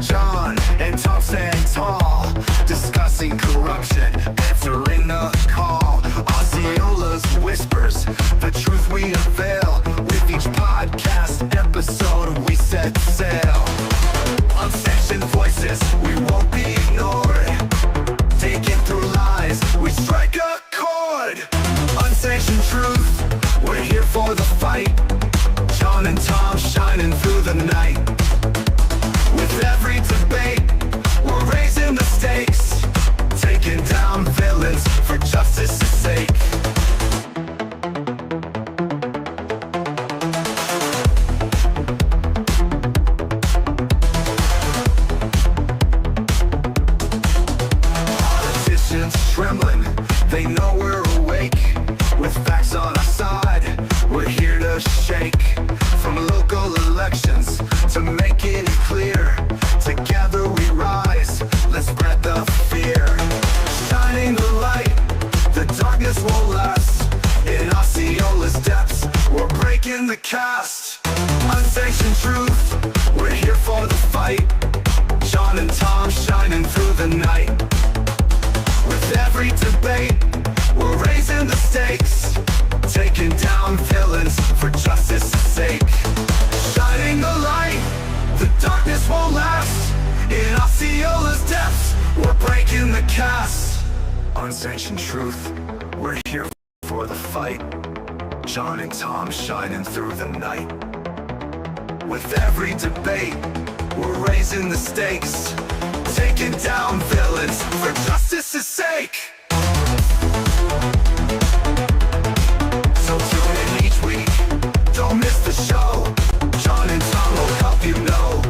John and Tom stand tall, discussing corruption, answering the call. Osceola's whispers, the truth we unveil. With each podcast episode, we set sail. Unsanctioned voices, we won't be ignored. Taking through lies, we strike a chord. Unsanctioned truth, we're here for the fight. John and Tom shining through the night. With every debate, we're raising the stakes, taking down villains for justice's sake. Politicians trembling, they know we're awake. With facts on our side, we're here to shake. From local elections to making it clear, together we rise, let's spread the fear. Shining the light, the darkness won't last. In Osceola's depths, we're breaking the cast. Unsanctioned truth, we're here for the fight. John and Tom shining through the night. With every debate, we're raising the stakes, taking down villains for justice's sake. Shining the light, the darkness won't last. In Osceola's depths, we're breaking the cast. Unsanctioned truth, we're here for the fight. John and Tom shining through the night. With every debate, we're raising the stakes, taking down villains for justice's sake. So tune in each week, don't miss the show. John and Tom will help you know.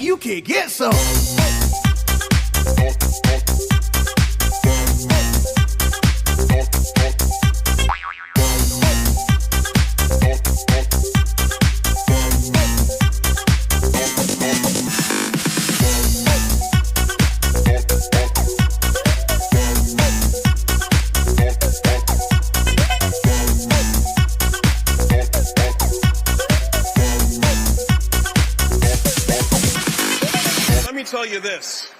You can get some. Tell you this,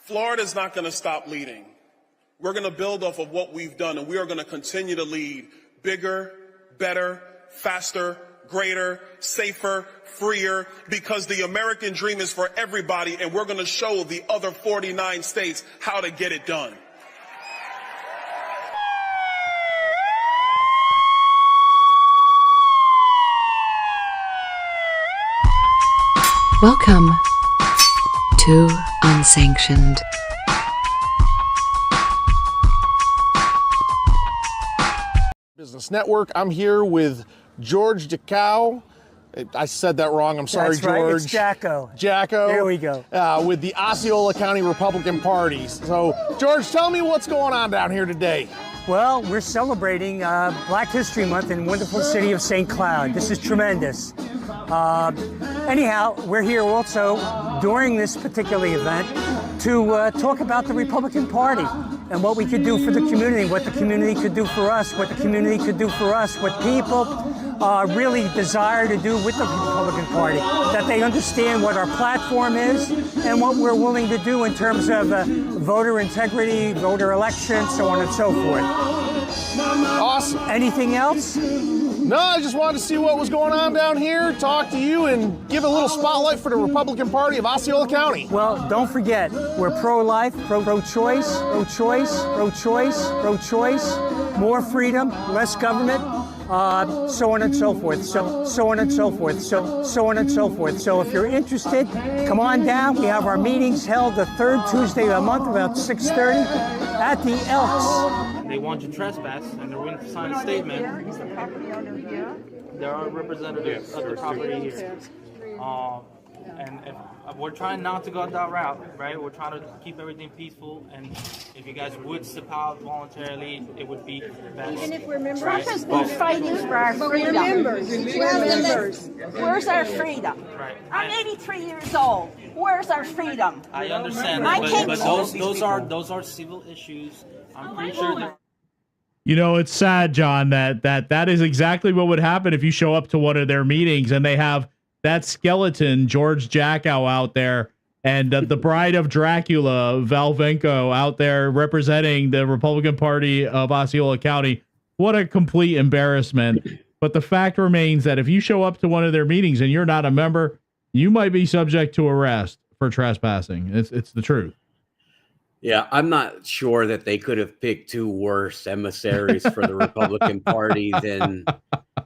Florida's not going to stop leading. We're going to build off of what we've done, and we are going to continue to lead bigger, better, faster, greater, safer, freer, because the American dream is for everybody, and we're going to show the other 49 states how to get it done. Welcome to Unsanctioned. Business Network. I'm here with George DeCow. I said that wrong. I'm sorry, That's George. Right. It's Jacko. Jacko. There we go. With the Osceola County Republican Party. So, George, tell me what's going on down here today. Well, we're celebrating Black History Month in the wonderful city of St. Cloud. This is tremendous. Anyhow, we're here also during this particular event to talk about the Republican Party and what we could do for the community, what the community could do for us, what the community could do for us, what people really desire to do with the Republican Party, that they understand what our platform is and what we're willing to do in terms of voter integrity, voter elections, so on and so forth. Awesome. Anything else? No, I just wanted to see what was going on down here, talk to you, and give a little spotlight for the Republican Party of Osceola County. Well, don't forget, we're pro-life, pro-choice, pro-choice, pro-choice, pro-choice, more freedom, less government, so on and so forth, so on and so forth, so on and so forth. So if you're interested, come on down. We have our meetings held the third Tuesday of the month, about 6:30, at the Elks. They want you to trespass, and they're willing to sign a statement. Is the property owner here? There are representatives of the property here. And if, we're trying not to go that route, right? We're trying to keep everything peaceful, and if you guys would step out voluntarily, it would be best. Even if we're members? Trump has been fighting for our freedom. Where's our freedom? Right. I'm 83 years old. Where's our freedom? I understand, I but can't- those are civil issues. I'm pretty sure that. You know, it's sad, John, that is exactly what would happen if you show up to one of their meetings and they have that skeleton, George Jackow, out there, and the bride of Dracula, Valvenko, out there representing the Republican Party of Osceola County. What a complete embarrassment. But the fact remains that if you show up to one of their meetings and you're not a member, you might be subject to arrest for trespassing. It's the truth. Yeah, I'm not sure that they could have picked two worse emissaries for the Republican Party than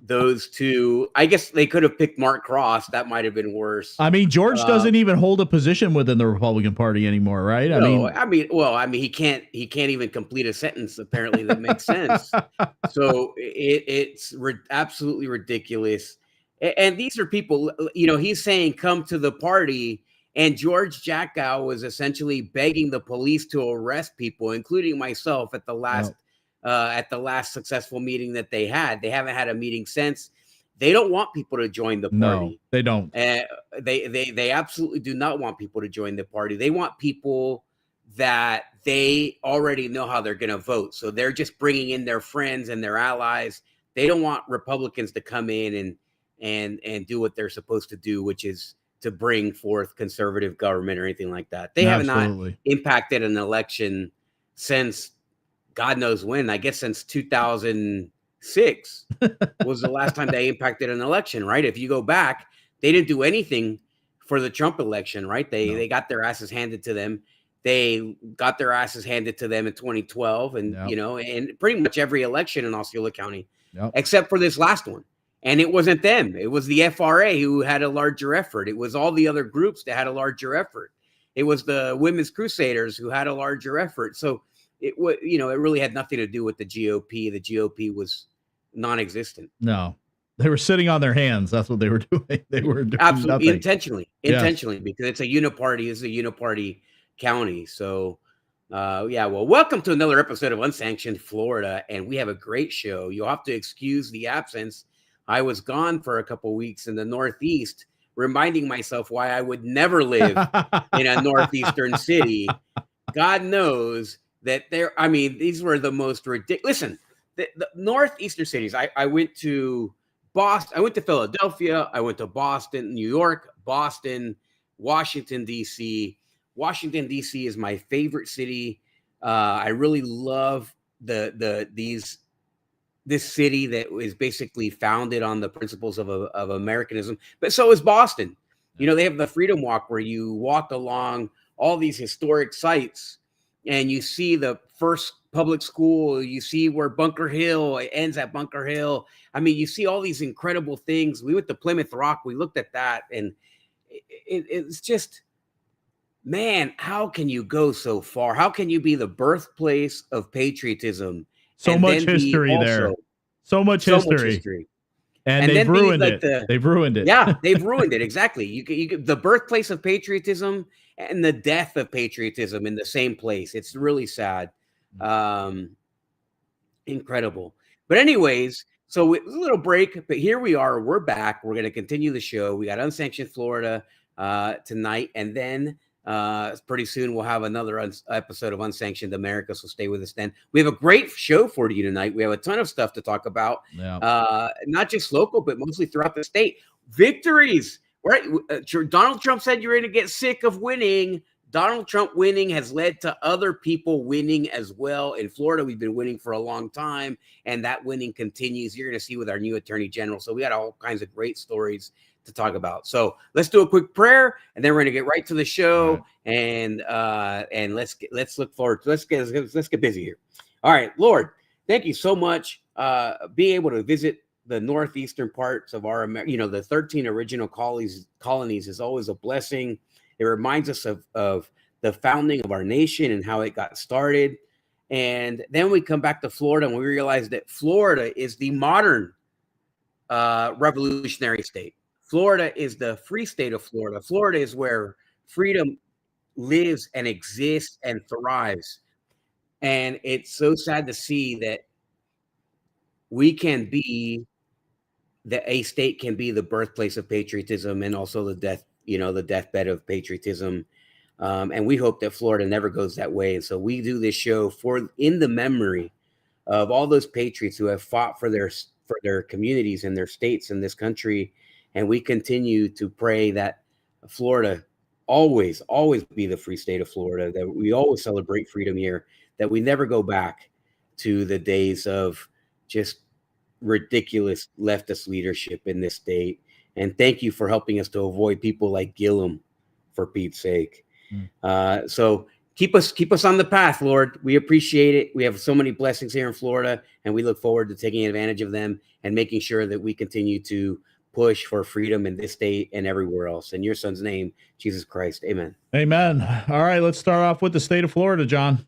those two. I guess they could have picked Mark Cross. That might have been worse. I mean, George doesn't even hold a position within the Republican Party anymore, right? I mean, he can't even complete a sentence apparently that makes sense. So it's absolutely ridiculous. And these are people, you know, he's saying come to the party. And George Jackow was essentially begging the police to arrest people, including myself, at the last successful meeting that they had. They haven't had a meeting since. They don't want people to join the party. No, they don't. They absolutely do not want people to join the party. They want people that they already know how they're going to vote. So they're just bringing in their friends and their allies. They don't want Republicans to come in and do what they're supposed to do, which is to bring forth conservative government or anything like that. They have not impacted an election since God knows when. I guess since 2006 was the last time they impacted an election, right? If you go back, they didn't do anything for the Trump election, right? They got their asses handed to them. They got their asses handed to them in 2012 and, you know, and pretty much every election in Osceola County, except for this last one. And it wasn't them. It was the FRA who had a larger effort. It was all the other groups that had a larger effort. It was the Women's Crusaders who had a larger effort. So it was, you know, it really had nothing to do with the GOP. The GOP was non-existent. No, they were sitting on their hands. That's what they were doing. They were doing absolutely nothing. intentionally, because it's a uniparty. It's a uniparty county. So, well, welcome to another episode of Unsanctioned Florida, and we have a great show. You'll have to excuse the absence. I was gone for a couple weeks in the Northeast, reminding myself why I would never live in a Northeastern city. God knows that these were the most ridiculous. Listen, the Northeastern cities, I went to Boston, I went to Philadelphia, I went to Boston, New York, Boston, Washington, D.C. Washington, D.C. is my favorite city. I really love this city that is basically founded on the principles of Americanism, but so is Boston. You know, they have the Freedom Walk where you walk along all these historic sites and you see the first public school, you see where Bunker Hill, it ends at Bunker Hill. I mean, you see all these incredible things. We went to Plymouth Rock, we looked at that, and it's just, man, how can you go so far? How can you be the birthplace of patriotism? So much history there. So much history. And they've ruined it. They've ruined it. Yeah, they've ruined it. Exactly. You the birthplace of patriotism and the death of patriotism in the same place. It's really sad. Incredible. But anyways, so it was a little break, but here we are. We're back. We're going to continue the show. We got Unsanctioned Florida tonight, and then pretty soon we'll have another episode of Unsanctioned America, so stay with us then. We have a great show for you tonight. We have a ton of stuff to talk about, not just local, but mostly throughout the state. Victories, right? Donald Trump said you're going to get sick of winning. Donald Trump winning has led to other people winning as well. In Florida, we've been winning for a long time, and that winning continues. You're going to see with our new attorney general. So we got all kinds of great stories to talk about. So let's do a quick prayer, and then we're going to get right to the show. And let's look forward to let's get busy here. All right, Lord, thank you so much. Being able to visit the northeastern parts of our, the 13 original colonies is always a blessing. It reminds us of the founding of our nation and how it got started. And then we come back to Florida and we realize that Florida is the modern revolutionary state. Florida is the free state of Florida. Florida is where freedom lives and exists and thrives. And it's so sad to see that we can be a state can be the birthplace of patriotism and also the deathbed of patriotism. And we hope that Florida never goes that way. And so we do this show in the memory of all those patriots who have fought for their communities and their states in this country. And we continue to pray that Florida always be the free state of Florida, that we always celebrate freedom here, that we never go back to the days of just ridiculous leftist leadership in this state. And thank you for helping us to avoid people like Gillum, for Pete's sake. So keep us on the path, Lord. We appreciate it. We have so many blessings here in Florida, and we look forward to taking advantage of them and making sure that we continue to push for freedom in this state and everywhere else. In your son's name, Jesus Christ. Amen. Amen. All right, let's start off with the state of Florida, John.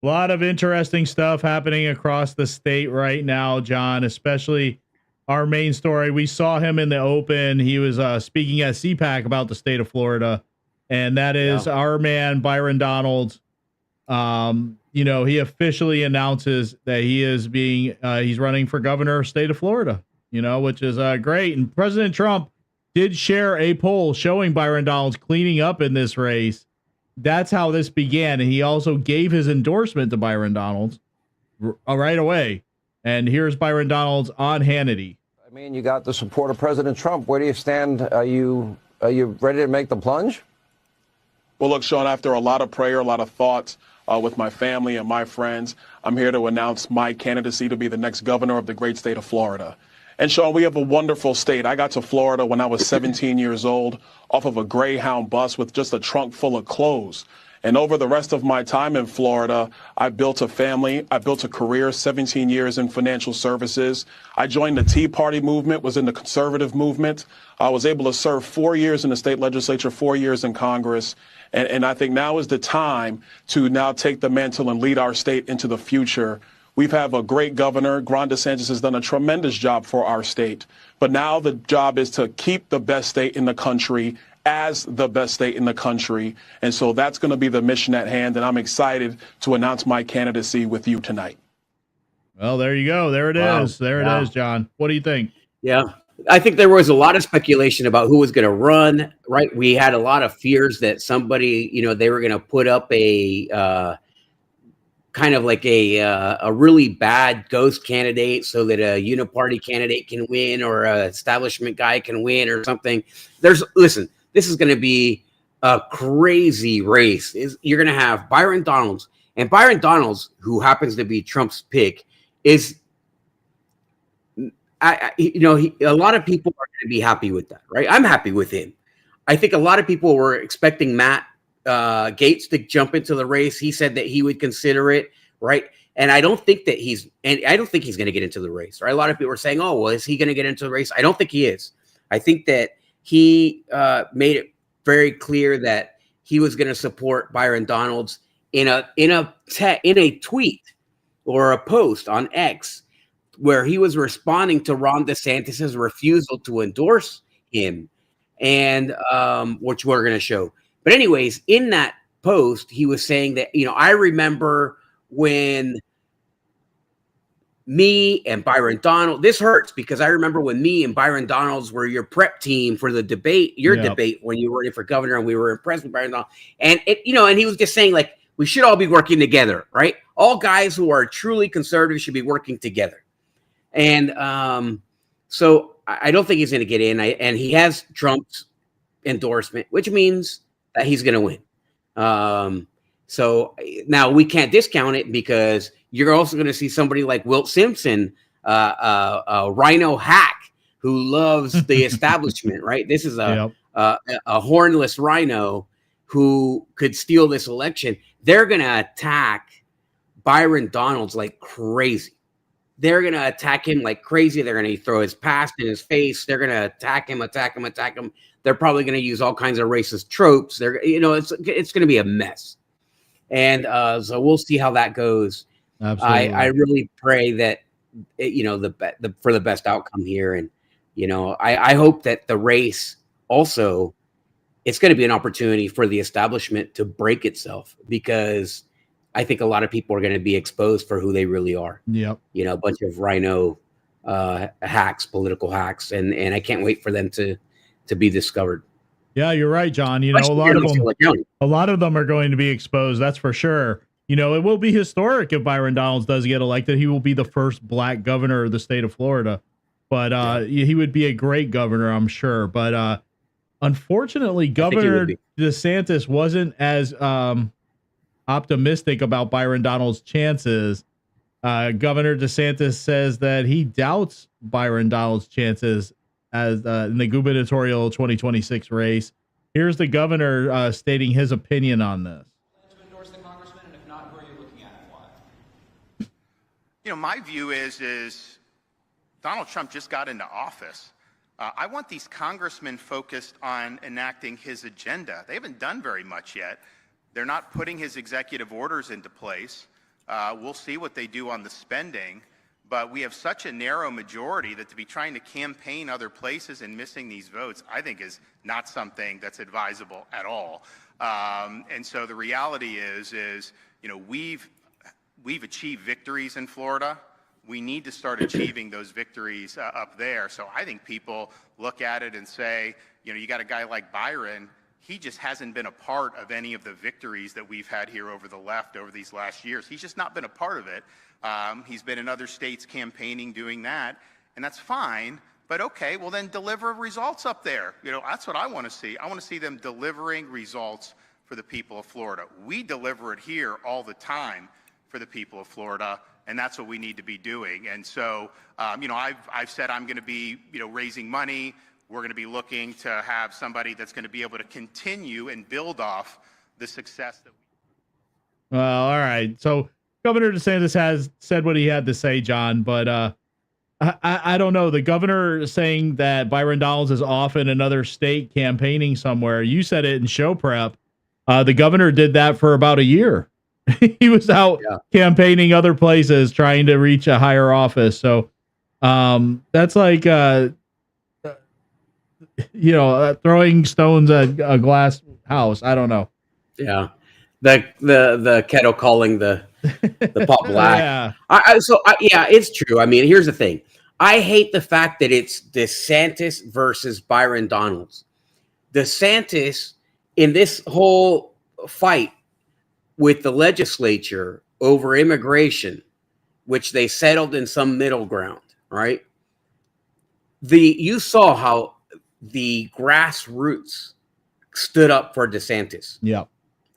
A lot of interesting stuff happening across the state right now, John, especially our main story. We saw him in the open. He was speaking at CPAC about the state of Florida, and that is our man, Byron Donalds. He officially announces that he is he's running for governor of state of Florida, which is great. And President Trump did share a poll showing Byron Donalds cleaning up in this race. That's how this began. And he also gave his endorsement to Byron Donalds right away. And here's Byron Donalds on Hannity. I mean, you got the support of President Trump. Where do you stand? Are you ready to make the plunge? Well, look, Sean, after a lot of prayer, a lot of thoughts with my family and my friends, I'm here to announce my candidacy to be the next governor of the great state of Florida. And Sean, we have a wonderful state. I got to Florida when I was 17 years old off of a Greyhound bus with just a trunk full of clothes. And over the rest of my time in Florida, I built a family. I built a career, 17 years in financial services. I joined the Tea Party movement, was in the conservative movement. I was able to serve 4 years in the state legislature, 4 years in Congress. And I think now is the time to now take the mantle and lead our state into the future. We've had a great governor. DeSantis has done a tremendous job for our state. But now the job is to keep the best state in the country as the best state in the country. And so that's going to be the mission at hand. And I'm excited to announce my candidacy with you tonight. Well, there you go. There it is. There it is, John. What do you think? Yeah, I think there was a lot of speculation about who was going to run, right? We had a lot of fears that somebody, they were going to put up a kind of like a really bad ghost candidate so that a uniparty candidate can win or a establishment guy can win or something. Listen, this is going to be a crazy race. You're going to have Byron Donalds, and Byron Donalds, who happens to be Trump's pick, is, a lot of people are going to be happy with that, right? I'm happy with him. I think a lot of people were expecting Matt Gaetz to jump into the race. He said that he would consider it, right? And I don't think he's going to get into the race, right? A lot of people are saying, "Oh, well, is he going to get into the race?" I don't think he is. I think that he made it very clear that he was going to support Byron Donalds in a tweet or a post on X, where he was responding to Ron DeSantis's refusal to endorse him, and which we're going to show. But anyways, in that post, he was saying that, I remember when me and Byron Donalds, this hurts because I remember when me and Byron Donalds were your prep team for the debate, debate when you were running for governor, and we were impressed with Byron Donalds. And and he was just saying, like, we should all be working together, right? All guys who are truly conservative should be working together. And So I don't think he's going to get in. And he has Trump's endorsement, which means that he's going to win. So now we can't discount it, because you're also going to see somebody like Wilt Simpson, RINO hack, who loves the establishment, right? This is a hornless rhino who could steal this election. They're going to attack Byron Donalds like crazy. They're going to attack him like crazy. They're going to throw his past in his face. They're going to attack him. They're probably going to use all kinds of racist tropes. It's going to be a mess. And so we'll see how that goes. Absolutely. I really pray that, for the best outcome here. And, I hope that the race also, it's going to be an opportunity for the establishment to break itself, because I think a lot of people are going to be exposed for who they really are. Yep. A bunch of RINO hacks, political hacks, and I can't wait for them to be discovered. Yeah, you're right, John. A lot of them are going to be exposed. That's for sure. It will be historic if Byron Donalds does get elected. He will be the first black governor of the state of Florida, but he would be a great governor, I'm sure. But unfortunately, Governor DeSantis wasn't as optimistic about Byron Donalds' chances. Governor DeSantis says that he doubts Byron Donalds' chances as in the gubernatorial 2026 race. Here's the governor stating his opinion on this. To endorse the congressman, and if not, who are you looking at and why? My view is Donald Trump just got into office. I want these congressmen focused on enacting his agenda. They haven't done very much yet. They're not putting his executive orders into place. We'll see what they do on the spending. But we have such a narrow majority that to be trying to campaign other places and missing these votes, I think is not something that's advisable at all. And so the reality is we've achieved victories in Florida. We need to start achieving those victories up there. So I think people look at it and say, you got a guy like Byron. He just hasn't been a part of any of the victories that we've had here over the left over these last years. He's just not been a part of it. He's been in other states campaigning, doing that, and that's fine. But okay, well then deliver results up there. That's what I want to see. I want to see them delivering results for the people of Florida. We deliver it here all the time for the people of Florida, and that's what we need to be doing. And so, I've said I'm going to be, raising money. We're going to be looking to have somebody that's going to be able to continue and build off the success that we. Well, all right. So Governor DeSantis has said what he had to say, John, but I don't know. The governor saying that Byron Donalds is off in another state campaigning somewhere. You said it in show prep. The governor did that for about a year. He was out campaigning other places, trying to reach a higher office. So that's like, throwing stones at a glass house. I don't know. Yeah. The kettle calling the pot black. Yeah. Yeah, it's true. I mean, here's the thing. I hate the fact that it's DeSantis versus Byron Donalds. DeSantis, in this whole fight with the legislature over immigration, which they settled in some middle ground, right? You saw how the grassroots stood up for DeSantis. Yeah.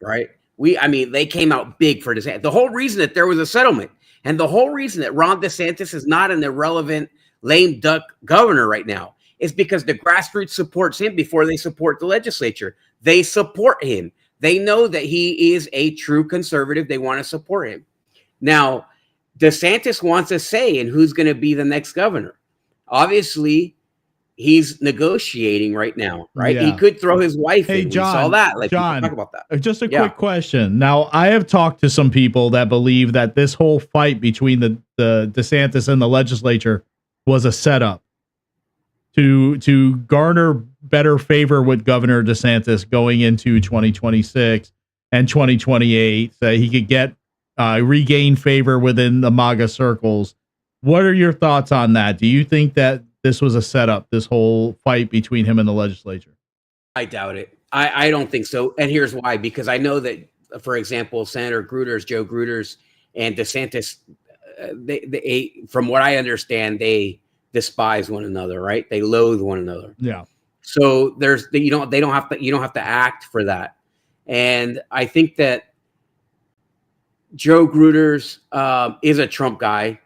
Right. They came out big for DeSantis. The whole reason that there was a settlement, and the whole reason that Ron DeSantis is not an irrelevant lame duck governor right now, is because the grassroots supports him before they support the legislature. They support him. They know that he is a true conservative. They want to support him. Now, DeSantis wants a say in who's going to be the next governor. Obviously, he's negotiating right now, right? Yeah. He could throw his wife in. John, we saw that. John, talk about that. Just a quick question. Now, I have talked to some people that believe that this whole fight between the DeSantis and the legislature was a setup to garner better favor with Governor DeSantis going into 2026 and 2028, so he could get regain favor within the MAGA circles. What are your thoughts on that? Do you think that this was a setup, this whole fight between him and the legislature? I doubt it. I don't think so. And here's why. Because I know that, for example, Senator Joe Gruters and DeSantis, they from what I understand, they despise one another, right? They loathe one another. Yeah. So they don't have to act for that. And I think that Joe Gruters is a Trump guy.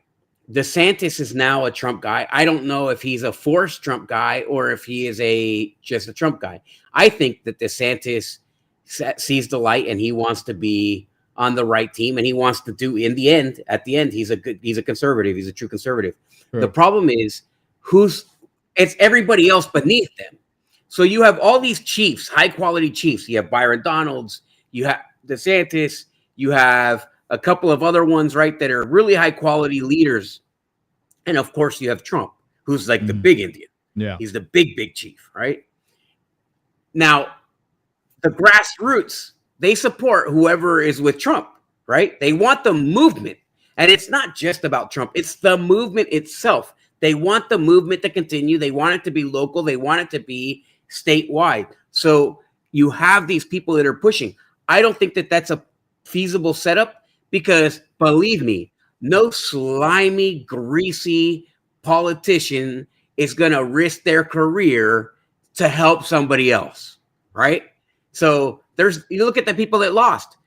DeSantis is now a Trump guy. I don't know if he's a forced Trump guy or if he is just a Trump guy. I think that DeSantis sees the light and he wants to be on the right team, and he wants to do at the end, he's a conservative. He's a true conservative. Sure. The problem is it's everybody else beneath them. So you have all these chiefs, high quality chiefs. You have Byron Donalds, you have DeSantis, you have a couple of other ones, right, that are really high quality leaders. And of course you have Trump, who's like the big Indian. Yeah. He's the big chief, right? Now, the grassroots, they support whoever is with Trump, right? They want the movement. And it's not just about Trump. It's the movement itself. They want the movement to continue. They want it to be local. They want it to be statewide. So you have these people that are pushing. I don't think that that's a feasible setup because, believe me, no slimy, greasy politician is going to risk their career to help somebody else, right? So you look at the people that lost.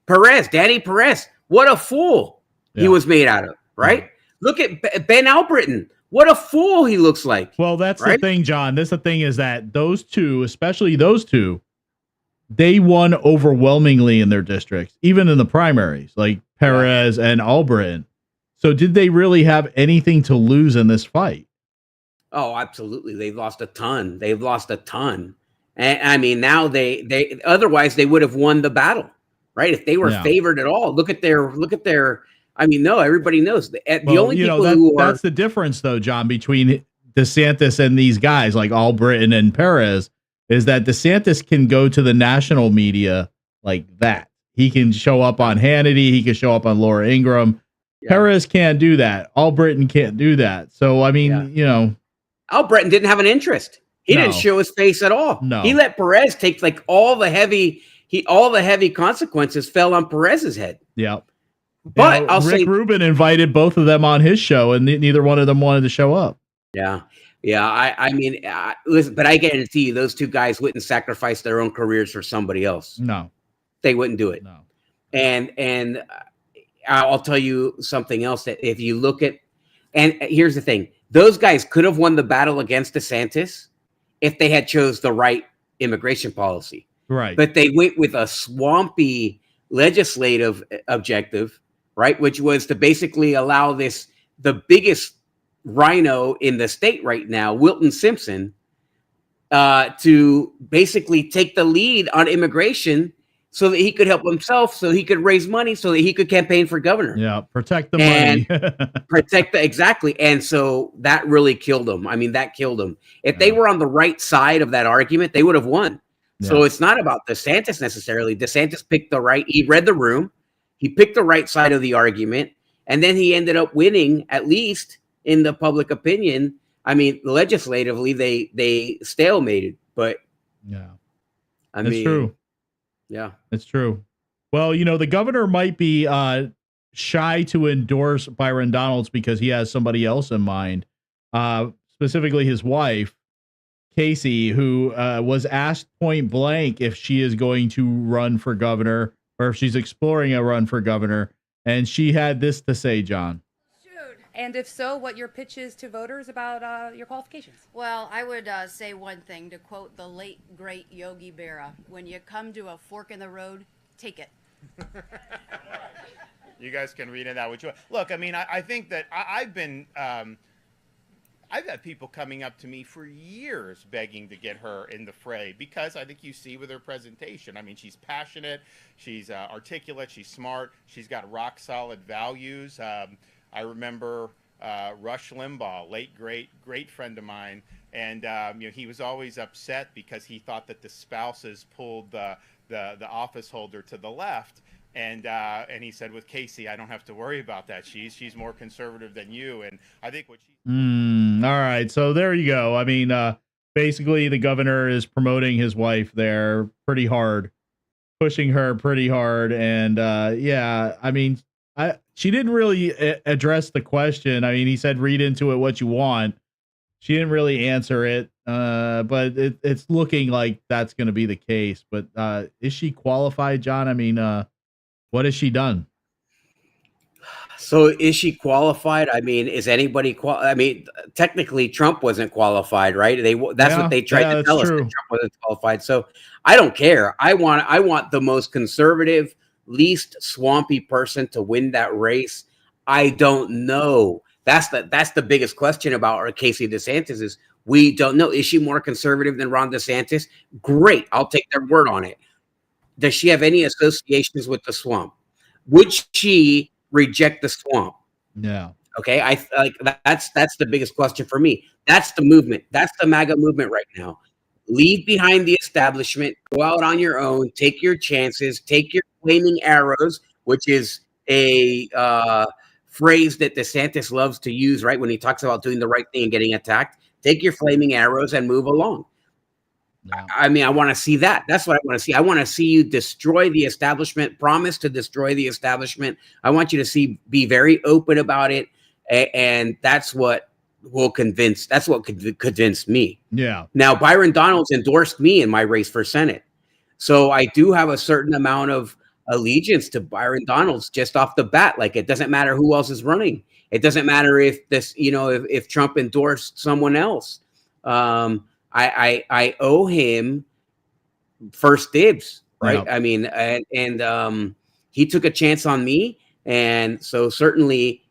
Danny Perez, what a fool he was made out of, right? Look at Ben Albritton. What a fool he looks like. Well, that's the thing, John. The thing is that those two, especially those two, they won overwhelmingly in their districts, even in the primaries, like Perez and Albritton. So did they really have anything to lose in this fight? Oh, absolutely. They've lost a ton. And I mean, now they otherwise they would have won the battle, right? If they were favored at all. Look at their. I mean, no, everybody knows the only people that's the difference, though, John, between DeSantis and these guys like Albritton and Perez is that DeSantis can go to the national media like that. He can show up on Hannity. He can show up on Laura Ingraham. Yeah. Perez can't do that. Albritton can't do that. So, I mean, Albritton didn't have an interest. He didn't show his face at all. No. He let Perez take like all the heavy consequences fell on Perez's head. Yeah. But Rick Rubin invited both of them on his show, and neither one of them wanted to show up. Yeah. I mean, listen, but I guarantee you, those two guys wouldn't sacrifice their own careers for somebody else. No, they wouldn't do it. No. And I'll tell you something else that if you look at, and here's the thing, those guys could have won the battle against DeSantis if they had chose the right immigration policy. Right. But they went with a swampy legislative objective, right? Which was to basically allow the biggest RINO in the state right now, Wilton Simpson, to basically take the lead on immigration so that he could help himself, so he could raise money, so that he could campaign for governor. Yeah, protect the money. Exactly. And so that really killed him. I mean, that killed him. If they were on the right side of that argument, they would have won. Yeah. So it's not about DeSantis necessarily. DeSantis he read the room. He picked the right side of the argument, and then he ended up winning, at least in the public opinion. I mean, legislatively, they stalemated, but it's true. Yeah, it's true. Well, the governor might be shy to endorse Byron Donalds because he has somebody else in mind, specifically his wife, Casey, who was asked point blank if she is going to run for governor or if she's exploring a run for governor. And she had this to say, John. And if so, what your pitch is to voters about your qualifications? Well, I would say one thing, to quote the late, great Yogi Berra: when you come to a fork in the road, take it. You guys can read in that what you want. Look, I mean, I think that I've had people coming up to me for years begging to get her in the fray because I think you see with her presentation. I mean, she's passionate, she's articulate, she's smart, she's got rock solid values. I remember Rush Limbaugh, late great friend of mine, and he was always upset because he thought that the spouses pulled the office holder to the left, and he said, with Casey, I don't have to worry about that. She's more conservative than you, and I think what she. All right, so there you go. I mean, basically, the governor is promoting his wife there pretty hard, pushing her pretty hard, and I mean. She didn't really address the question. I mean, he said, read into it what you want. She didn't really answer it, but it's looking like that's going to be the case. But is she qualified, John? I mean, what has she done? So is she qualified? I mean, is anybody I mean, technically Trump wasn't qualified, right? That's what they tried to tell us, that Trump wasn't qualified. So I don't care. I want the most conservative, least swampy person to win that race. I don't know. That's the biggest question about Casey DeSantis is we don't know. Is she more conservative than Ron DeSantis? Great. I'll take their word on it. Does she have any associations with the swamp? Would she reject the swamp? Yeah. Okay. That's the biggest question for me. That's the movement. That's the MAGA movement right now. Leave behind the establishment. Go out on your own. Take your chances. Take your flaming arrows, which is a phrase that DeSantis loves to use, right? When he talks about doing the right thing and getting attacked. Take your flaming arrows and move along. Yeah. I mean, I want to see that. That's what I want to see. I want to see you destroy the establishment, promise to destroy the establishment. I want you to be very open about it. And that's what will convince, that's what could convince me. Yeah. Now, Byron Donalds endorsed me in my race for Senate. So I do have a certain amount of allegiance to Byron Donalds just off the bat. Like, it doesn't matter who else is running. It doesn't matter if if Trump endorsed someone else. I owe him first dibs, right? Yeah. I mean, and he took a chance on me, and so certainly,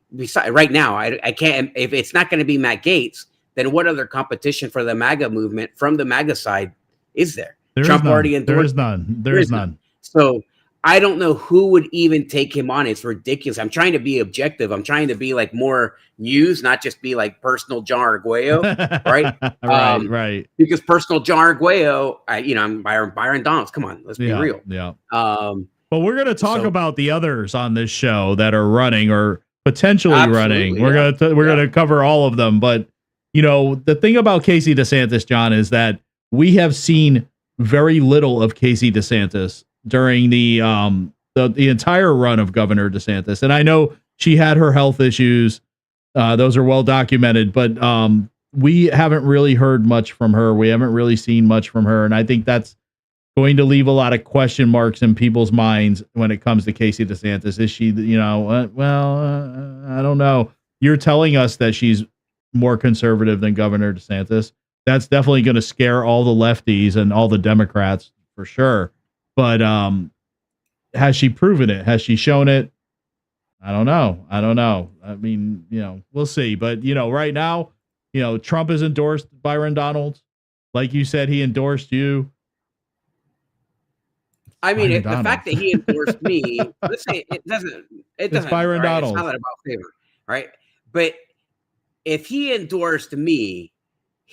right now, I can't. If it's not going to be Matt Gaetz, then what other competition for the MAGA movement from the MAGA side is there? Trump already endorsed. There is none. There is none. So I don't know who would even take him on. It's ridiculous. I'm trying to be objective. I'm trying to be like more news, not just be like personal John Arguello, right? Right. Because personal John Arguello, I'm Byron Donalds. Come on, let's be real. Yeah. But we're going to talk about the others on this show that are running or potentially running. We're going to cover all of them. But the thing about Casey DeSantis, John, is that we have seen very little of Casey DeSantis during the entire run of Governor DeSantis. And I know she had her health issues. Those are well documented, but we haven't really heard much from her. We haven't really seen much from her. And I think that's going to leave a lot of question marks in people's minds when it comes to Casey DeSantis. Is she, I don't know. You're telling us that she's more conservative than Governor DeSantis. That's definitely going to scare all the lefties and all the Democrats for sure. But has she proven it? Has she shown it? I don't know. I mean, we'll see. But, right now, Trump has endorsed Byron Donalds. Like you said, he endorsed you. I mean, the fact that he endorsed me, let's say it doesn't. It's Byron Donalds. It's not about favor, right? But if he endorsed me,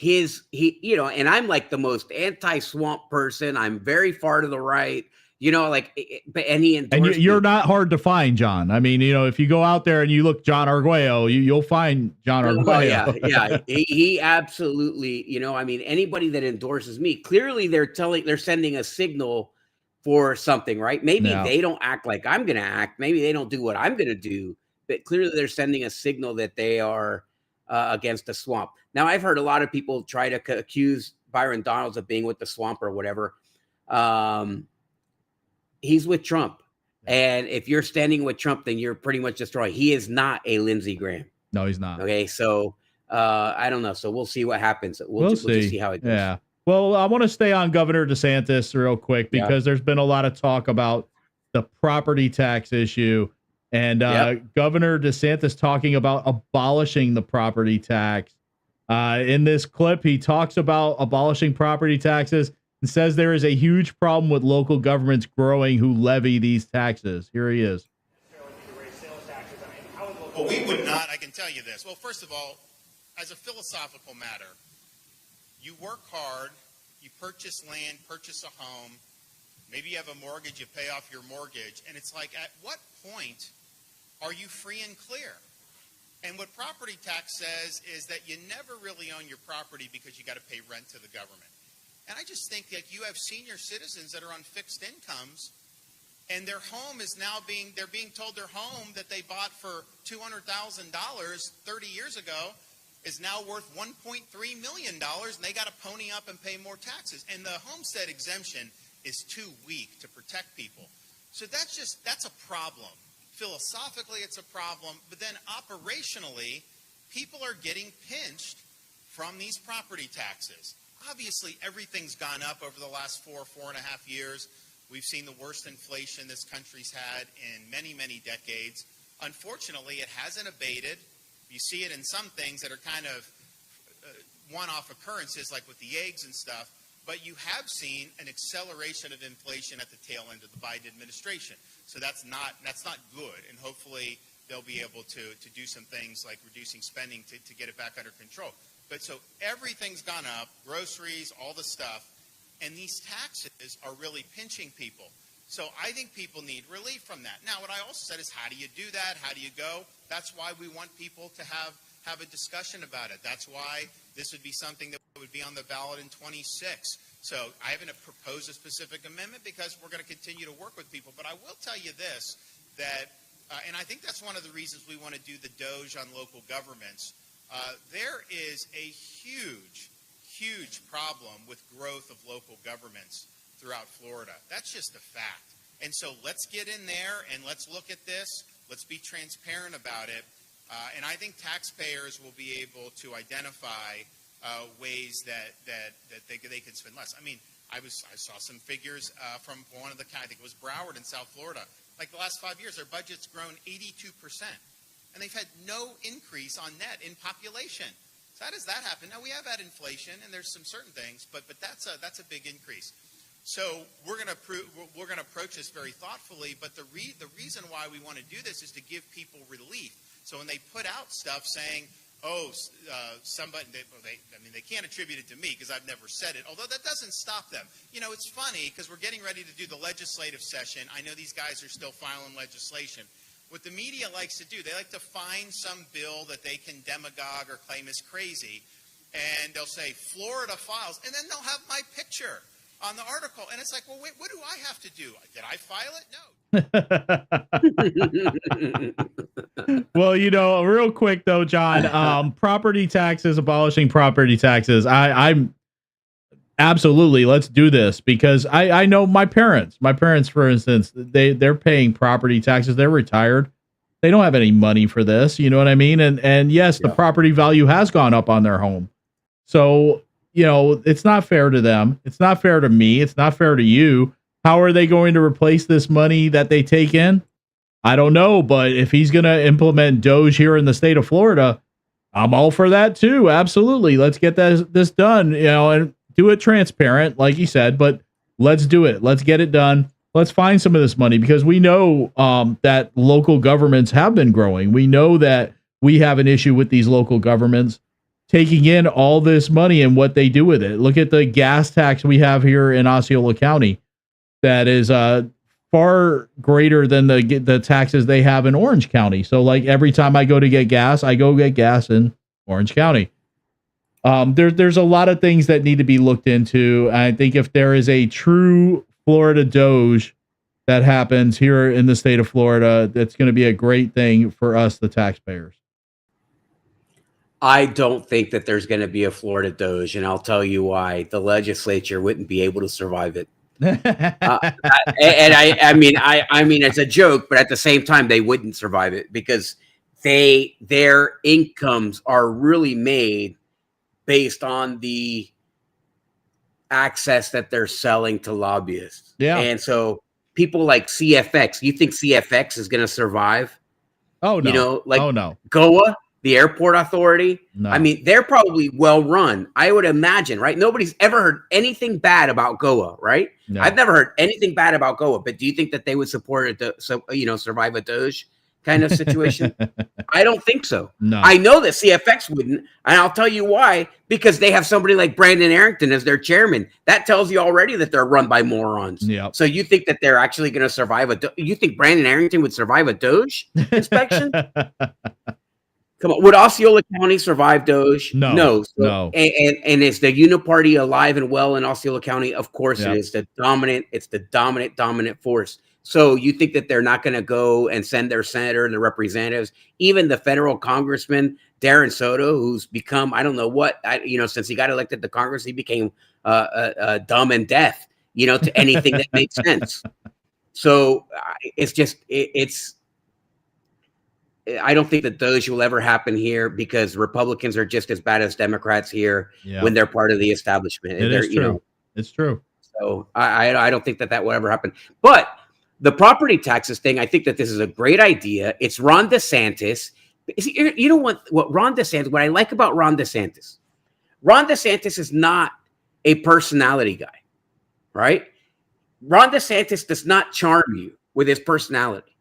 and I'm like the most anti-swamp person. I'm very far to the right, and he endorsed and you're not hard to find, John. I mean, if you go out there and you look John Arguello, you'll find John Arguello. Yeah. He absolutely, I mean, anybody that endorses me, clearly they're sending a signal for something, right? Maybe they don't act like I'm going to act. Maybe they don't do what I'm going to do, but clearly they're sending a signal that they are against the swamp. Now, I've heard a lot of people try to accuse Byron Donalds of being with the swamp or whatever. He's with Trump. And if you're standing with Trump, then you're pretty much destroyed. He is not a Lindsey Graham. No, he's not. Okay, so I don't know. So we'll see what happens. We'll just see how it goes. Yeah. Well, I want to stay on Governor DeSantis real quick because there's been a lot of talk about the property tax issue. And Governor DeSantis talking about abolishing the property tax. In this clip, he talks about abolishing property taxes and says there is a huge problem with local governments growing who levy these taxes. Here he is. Well, we would not, I can tell you this. Well, first of all, as a philosophical matter, you work hard, you purchase land, purchase a home, maybe you have a mortgage, you pay off your mortgage, and it's like, at what point are you free and clear? And what property tax says is that you never really own your property because you got to pay rent to the government. And I just think that you have senior citizens that are on fixed incomes, and their home is now they're being told their home that they bought for $200,000 30 years ago is now worth $1.3 million, and they got to pony up and pay more taxes. And the homestead exemption is too weak to protect people. So that's a problem. Philosophically, it's a problem, but then operationally, people are getting pinched from these property taxes. Obviously, everything's gone up over the last 4.5 years. We've seen the worst inflation this country's had in many, many decades. Unfortunately, it hasn't abated. You see it in some things that are kind of one-off occurrences, like with the eggs and stuff, but you have seen an acceleration of inflation at the tail end of the Biden administration. So that's not good, and hopefully they'll be able to do some things like reducing spending to get it back under control. But so everything's gone up, groceries, all the stuff, and these taxes are really pinching people. So I think people need relief from that. Now, what I also said is, how do you do that? How do you go? That's why we want people to have a discussion about it. That's why this would be something that would be on the ballot in 26. So I haven't proposed a specific amendment because we're going to continue to work with people. But I will tell you this, that, and I think that's one of the reasons we want to do the DOGE on local governments. There is a huge problem with growth of local governments throughout Florida. That's just a fact. And so let's get in there and let's look at this. Let's be transparent about it. And I think taxpayers will be able to identify ways that they can spend less. I mean, I saw some figures from one of the, I think it was Broward in South Florida. Like the last 5 years, their budget's grown 82%. And they've had no increase on net in population. So how does that happen? Now, we have had inflation, and there's some certain things, but that's a big increase. So we're going to approach this very thoughtfully. But the reason why we want to do this is to give people relief. So when they put out stuff saying, "Oh, somebody," they can't attribute it to me because I've never said it. Although that doesn't stop them. You know, it's funny because we're getting ready to do the legislative session. I know these guys are still filing legislation. What the media likes to do, they like to find some bill that they can demagogue or claim is crazy, and they'll say, Florida files, and then they'll have my picture on the article. And it's like, well, wait, what do I have to do? Did I file it? No. Well, you know, real quick, though, John, property taxes, abolishing property taxes. I'm absolutely, let's do this because I know my parents, for instance, they're paying property taxes. They're retired. They don't have any money for this. You know what I mean? And yes, the property value has gone up on their home. So, you know, it's not fair to them. It's not fair to me. It's not fair to you. How are they going to replace this money that they take in? I don't know. But if he's going to implement DOGE here in the state of Florida, I'm all for that too. Absolutely. Let's get this done, you know, and do it transparent, like you said, but let's do it. Let's get it done. Let's find some of this money because we know that local governments have been growing. We know that we have an issue with these local governments taking in all this money and what they do with it. Look at the gas tax we have here in Osceola County. That is far greater than the taxes they have in Orange County. So like every time I go to get gas, I go get gas in Orange County. There's a lot of things that need to be looked into. I think if there is a true Florida DOGE that happens here in the state of Florida, that's going to be a great thing for us, the taxpayers. I don't think that there's going to be a Florida DOGE, and I'll tell you why. The legislature wouldn't be able to survive it. And I mean, it's a joke, but at the same time, they wouldn't survive it because their incomes are really made based on the access that they're selling to lobbyists. Yeah. And so people like CFX, you think CFX is going to survive? Oh, no. You know, like no. GOA, the airport authority. No. I mean, they're probably well run. I would imagine, right? Nobody's ever heard anything bad about GOA, right? No. I've never heard anything bad about GOA, but do you think that they would support it to, survive a DOGE kind of situation? I don't think so. No. I know that CFX wouldn't, and I'll tell you why, because they have somebody like Brandon Arrington as their chairman. That tells you already that they're run by morons. Yep. So you think that they're actually going to survive you think Brandon Arrington would survive a DOGE inspection? Come on, would Osceola County survive DOGE? No. No. And is the uniparty alive and well in Osceola County? Of course it is. It's the dominant force. So you think that they're not going to go and send their senator and their representatives, even the federal congressman, Darren Soto, who's become, I don't know what, since he got elected to Congress, he became dumb and deaf, to anything that makes sense. So I don't think that those will ever happen here because Republicans are just as bad as Democrats here when they're part of the establishment. It is true. It's true. So I don't think that will ever happen. But the property taxes thing, I think that this is a great idea. It's Ron DeSantis. You know what Ron DeSantis, what I like about Ron DeSantis is not a personality guy, right? Ron DeSantis does not charm you with his personality.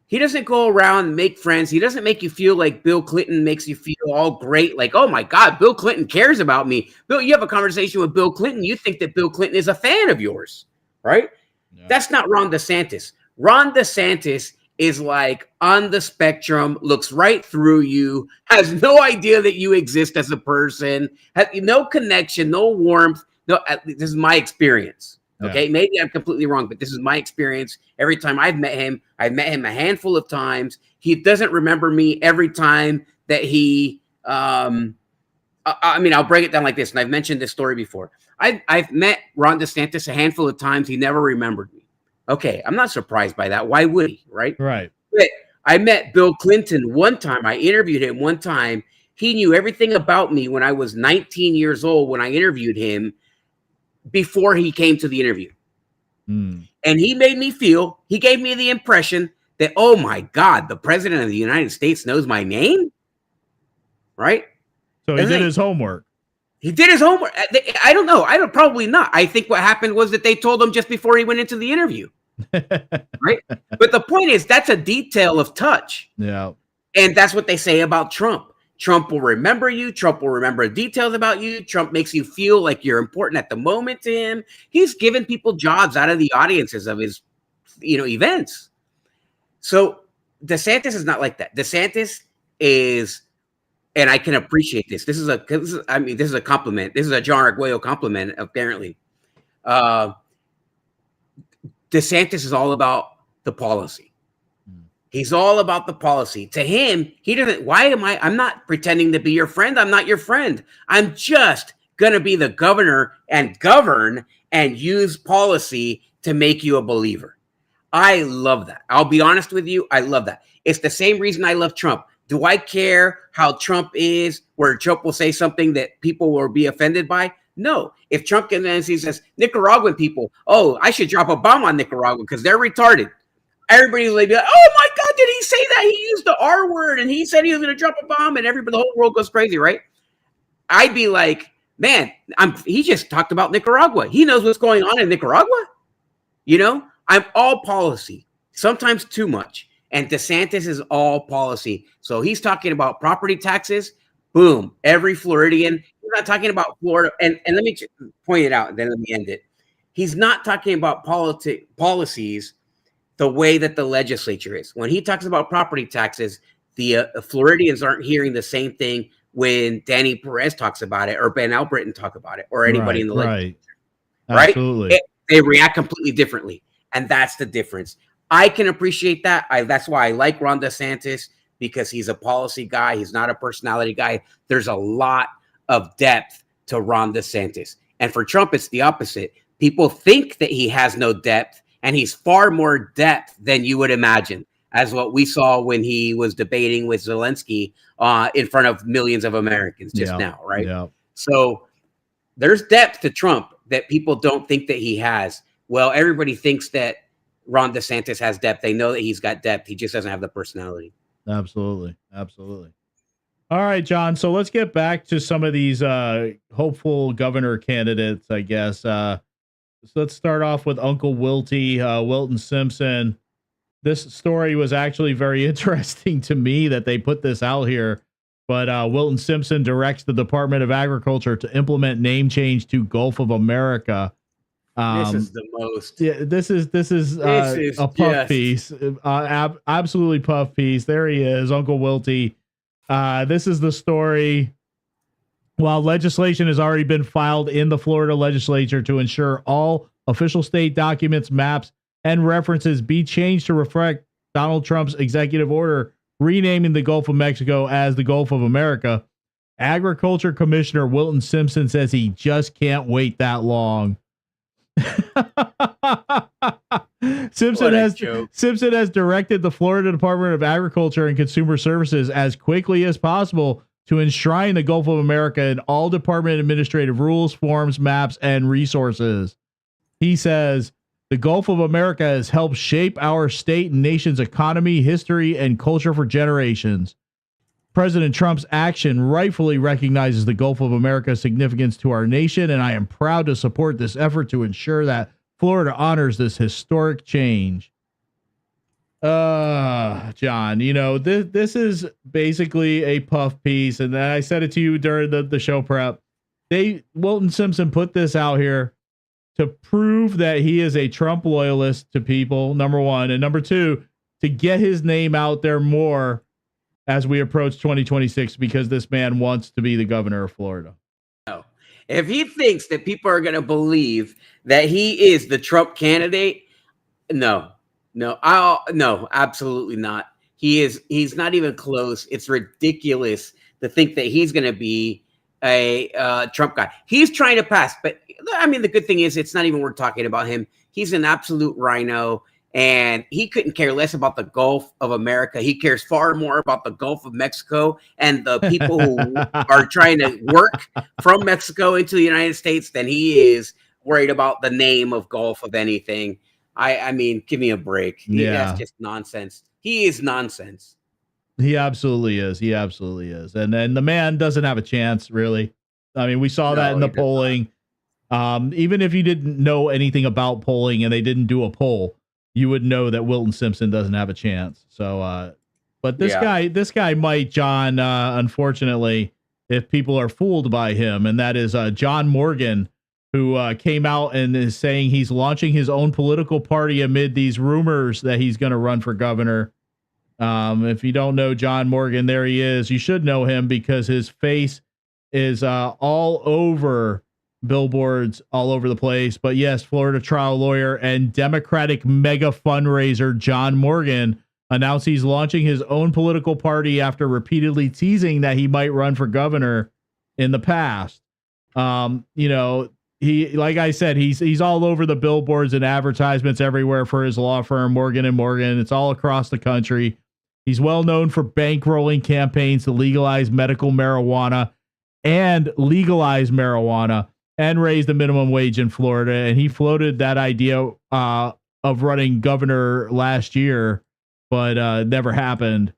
He doesn't go around and make friends. He doesn't make you feel like Bill Clinton makes you feel all great. Like, oh my God, Bill Clinton cares about me. Bill, you have a conversation with Bill Clinton. You think that Bill Clinton is a fan of yours, right? Yeah. That's not Ron DeSantis. Ron DeSantis is like on the spectrum, looks right through you, has no idea that you exist as a person, has no connection, no warmth. No, this is my experience. Okay, maybe I'm completely wrong, but this is my experience. Every time I've met him a handful of times. He doesn't remember me every time that he, I'll break it down like this. And I've mentioned this story before. I've met Ron DeSantis a handful of times. He never remembered me. Okay, I'm not surprised by that. Why would he, right? Right. But I met Bill Clinton one time. I interviewed him one time. He knew everything about me when I was 19 years old when I interviewed him before he came to the interview. And he gave me the impression that, oh my God, the president of the United States knows my name, right? So he did his homework. He did his homework. I don't know. Probably not. I think what happened was that they told him just before he went into the interview, right? But the point is, that's a detail of touch. Yeah. And that's what they say about Trump. Trump will remember you. Trump will remember details about you. Trump makes you feel like you're important at the moment to him. He's given people jobs out of the audiences of his, events. So DeSantis is not like that. DeSantis is, and I can appreciate this. This is a compliment. This is a John Arguello compliment, apparently. DeSantis is all about the policy. He's all about the policy. To him, he doesn't, I'm not pretending to be your friend. I'm not your friend. I'm just going to be the governor and govern and use policy to make you a believer. I love that. I'll be honest with you. I love that. It's the same reason I love Trump. Do I care how Trump is, where Trump will say something that people will be offended by? No. If Trump can then he says, Nicaraguan people, oh, I should drop a bomb on Nicaragua because they're retarded. Everybody will be like, oh my God, did he say that? He used the R word and he said he was going to drop a bomb and the whole world goes crazy, right? I'd be like, man, he just talked about Nicaragua. He knows what's going on in Nicaragua. I'm all policy, sometimes too much. And DeSantis is all policy. So he's talking about property taxes. Boom. Every Floridian. He's not talking about Florida. And let me point it out and then let me end it. He's not talking about policies the way that the legislature is. When he talks about property taxes, the Floridians aren't hearing the same thing when Danny Perez talks about it or Ben Albritton talk about it or anybody in the legislature. Right? Absolutely. They react completely differently. And that's the difference. I can appreciate that. That's why I like Ron DeSantis, because he's a policy guy. He's not a personality guy. There's a lot of depth to Ron DeSantis. And for Trump, it's the opposite. People think that he has no depth, and he's far more depth than you would imagine, as what we saw when he was debating with Zelensky in front of millions of Americans just now, right? Yeah. So there's depth to Trump that people don't think that he has. Well, everybody thinks that Ron DeSantis has depth. They know that he's got depth. He just doesn't have the personality. Absolutely. Absolutely. All right, John. So let's get back to some of these hopeful governor candidates, I guess. So let's start off with Uncle Wilty, Wilton Simpson. This story was actually very interesting to me that they put this out here. But Wilton Simpson directs the Department of Agriculture to implement name change to Gulf of America. This is the most. Yeah, this is a puff piece, absolutely puff piece. There he is, Uncle Wilty. This is the story. While legislation has already been filed in the Florida legislature to ensure all official state documents, maps, and references be changed to reflect Donald Trump's executive order renaming the Gulf of Mexico as the Gulf of America. Agriculture Commissioner Wilton Simpson says he just can't wait that long. Simpson has directed the Florida Department of Agriculture and Consumer Services as quickly as possible to enshrine the Gulf of America in all department administrative rules, forms, maps, and resources. He says, the Gulf of America has helped shape our state and nation's economy, history, and culture for generations. President Trump's action rightfully recognizes the Gulf of America's significance to our nation, and I am proud to support this effort to ensure that Florida honors this historic change. John, you know, this is basically a puff piece, and I said it to you during the show prep. Wilton Simpson put this out here to prove that he is a Trump loyalist to people, number one, and number two, to get his name out there more as we approach 2026, because this man wants to be the governor of Florida. No. If he thinks that people are going to believe that he is the Trump candidate, no, absolutely not. He's not even close. It's ridiculous to think that he's going to be a Trump guy. He's trying to pass, but I mean, the good thing is it's not even worth talking about him. He's an absolute rhino. And he couldn't care less about the Gulf of America. He cares far more about the Gulf of Mexico and the people who are trying to work from Mexico into the United States than he is worried about the name of Gulf of anything. I mean, give me a break. That's just nonsense. He is nonsense. He absolutely is. He absolutely is. And then the man doesn't have a chance, really. I mean, we saw that in the polling. Even if you didn't know anything about polling and they didn't do a poll, you would know that Wilton Simpson doesn't have a chance. So, but this guy might, John, unfortunately, if people are fooled by him, and that is John Morgan, who came out and is saying he's launching his own political party amid these rumors that he's going to run for governor. If you don't know John Morgan, there he is. You should know him because his face is all over billboards all over the place. But yes, Florida trial lawyer and Democratic mega fundraiser John Morgan announced he's launching his own political party after repeatedly teasing that he might run for governor in the past. You know, he, like I said, he's all over the billboards and advertisements everywhere for his law firm, Morgan & Morgan. It's all across the country. He's well known for bankrolling campaigns to legalize medical marijuana and legalize marijuana and raise the minimum wage in Florida. And he floated that idea of running governor last year, but never happened.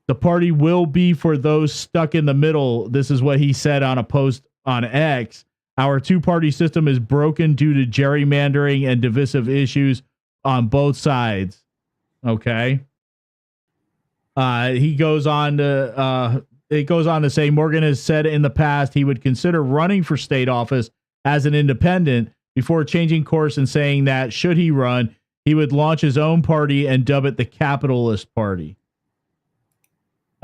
The party will be for those stuck in the middle. This is what he said on a post on X. Our two-party system is broken due to gerrymandering and divisive issues on both sides. Okay. He goes on to it goes on to say Morgan has said in the past he would consider running for state office as an independent before changing course and saying that should he run, he would launch his own party and dub it the Capitalist Party.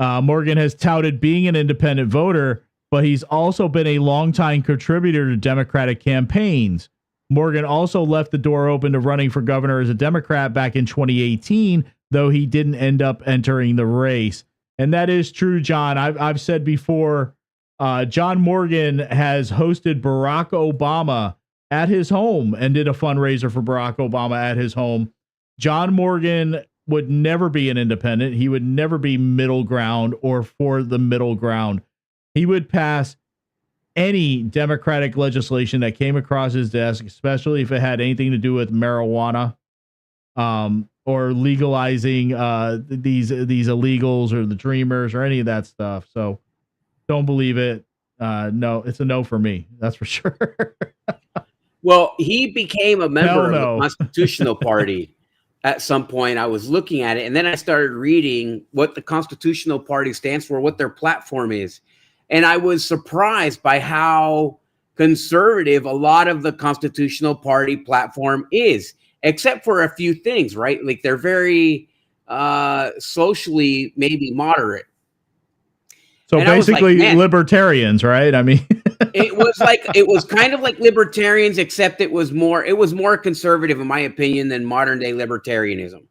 Morgan has touted being an independent voter, but he's also been a longtime contributor to Democratic campaigns. Morgan also left the door open to running for governor as a Democrat back in 2018, though he didn't end up entering the race. And that is true, John. I've said before, John Morgan has hosted Barack Obama at his home and did a fundraiser for Barack Obama at his home. John Morgan would never be an independent. He would never be middle ground or for the middle ground. He would pass any Democratic legislation that came across his desk, especially if it had anything to do with marijuana, or legalizing these illegals or the dreamers or any of that stuff. So don't believe it. No, it's a no for me. That's for sure. Well, he became a member of the Constitutional Party at some point. I was looking at it, and then I started reading what the Constitutional Party stands for, what their platform is. And I was surprised by how conservative a lot of the Constitutional Party platform is, except for a few things, right? Like they're very socially maybe moderate. So and basically libertarians, right? I mean, It was kind of like libertarians, except it was more conservative, in my opinion, than modern day libertarianism.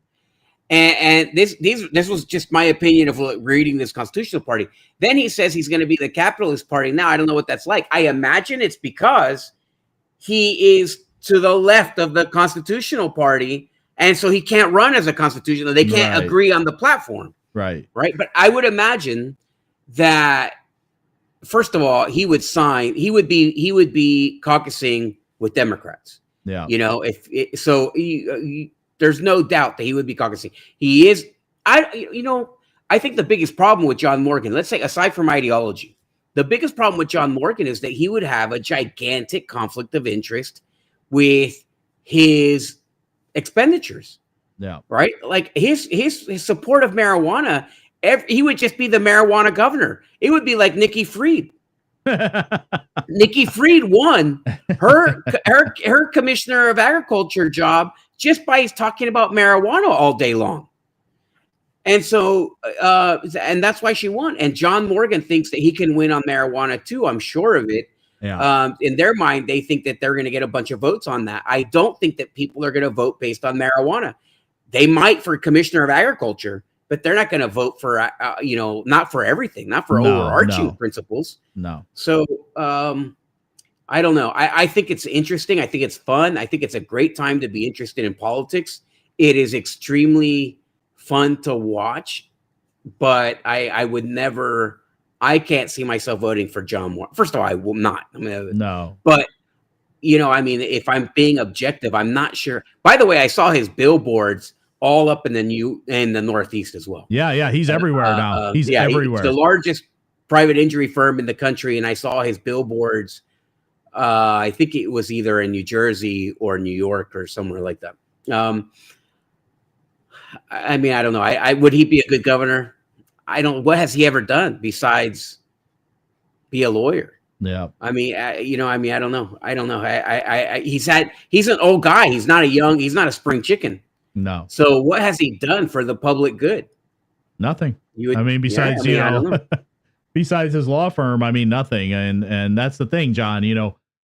And this was just my opinion of reading this Constitutional Party. Then he says he's going to be the Capitalist Party. Now, I don't know what that's like. I imagine it's because he is to the left of the Constitutional Party, and so he can't run as a constitutional. They can't agree on the platform. Right. But I would imagine that, first of all, he would be caucusing with Democrats. Yeah. There's no doubt that he would be caucusing. He is. I think the biggest problem with John Morgan, let's say aside from ideology, the biggest problem with John Morgan is that he would have a gigantic conflict of interest with his expenditures. Yeah. Right. Like his support of marijuana, he would just be the marijuana governor. It would be like Nikki Fried. Nikki Fried won her commissioner of agriculture job just by talking about marijuana all day long. And so, and that's why she won. And John Morgan thinks that he can win on marijuana too. I'm sure of it. Yeah. In their mind, they think that they're going to get a bunch of votes on that. I don't think that people are going to vote based on marijuana. They might for commissioner of agriculture, but they're not going to vote for, not for everything, not for overarching principles. No. So I don't know. I think it's interesting. I think it's fun. I think it's a great time to be interested in politics. It is extremely fun to watch, but I would never. I can't see myself voting for John Moore. First of all, I will not. No. But if I'm being objective, I'm not sure. By the way, I saw his billboards all up in the Northeast as well. Yeah, he's everywhere now. He's everywhere. He's the largest private injury firm in the country, and I saw his billboards. I think it was either in New Jersey or New York or somewhere like that. I don't know. Would he be a good governor? What has he ever done besides be a lawyer? Yeah. I don't know. He's an old guy. He's not a spring chicken. No. So what has he done for the public good? Nothing. Besides, besides his law firm, nothing. And that's the thing, John,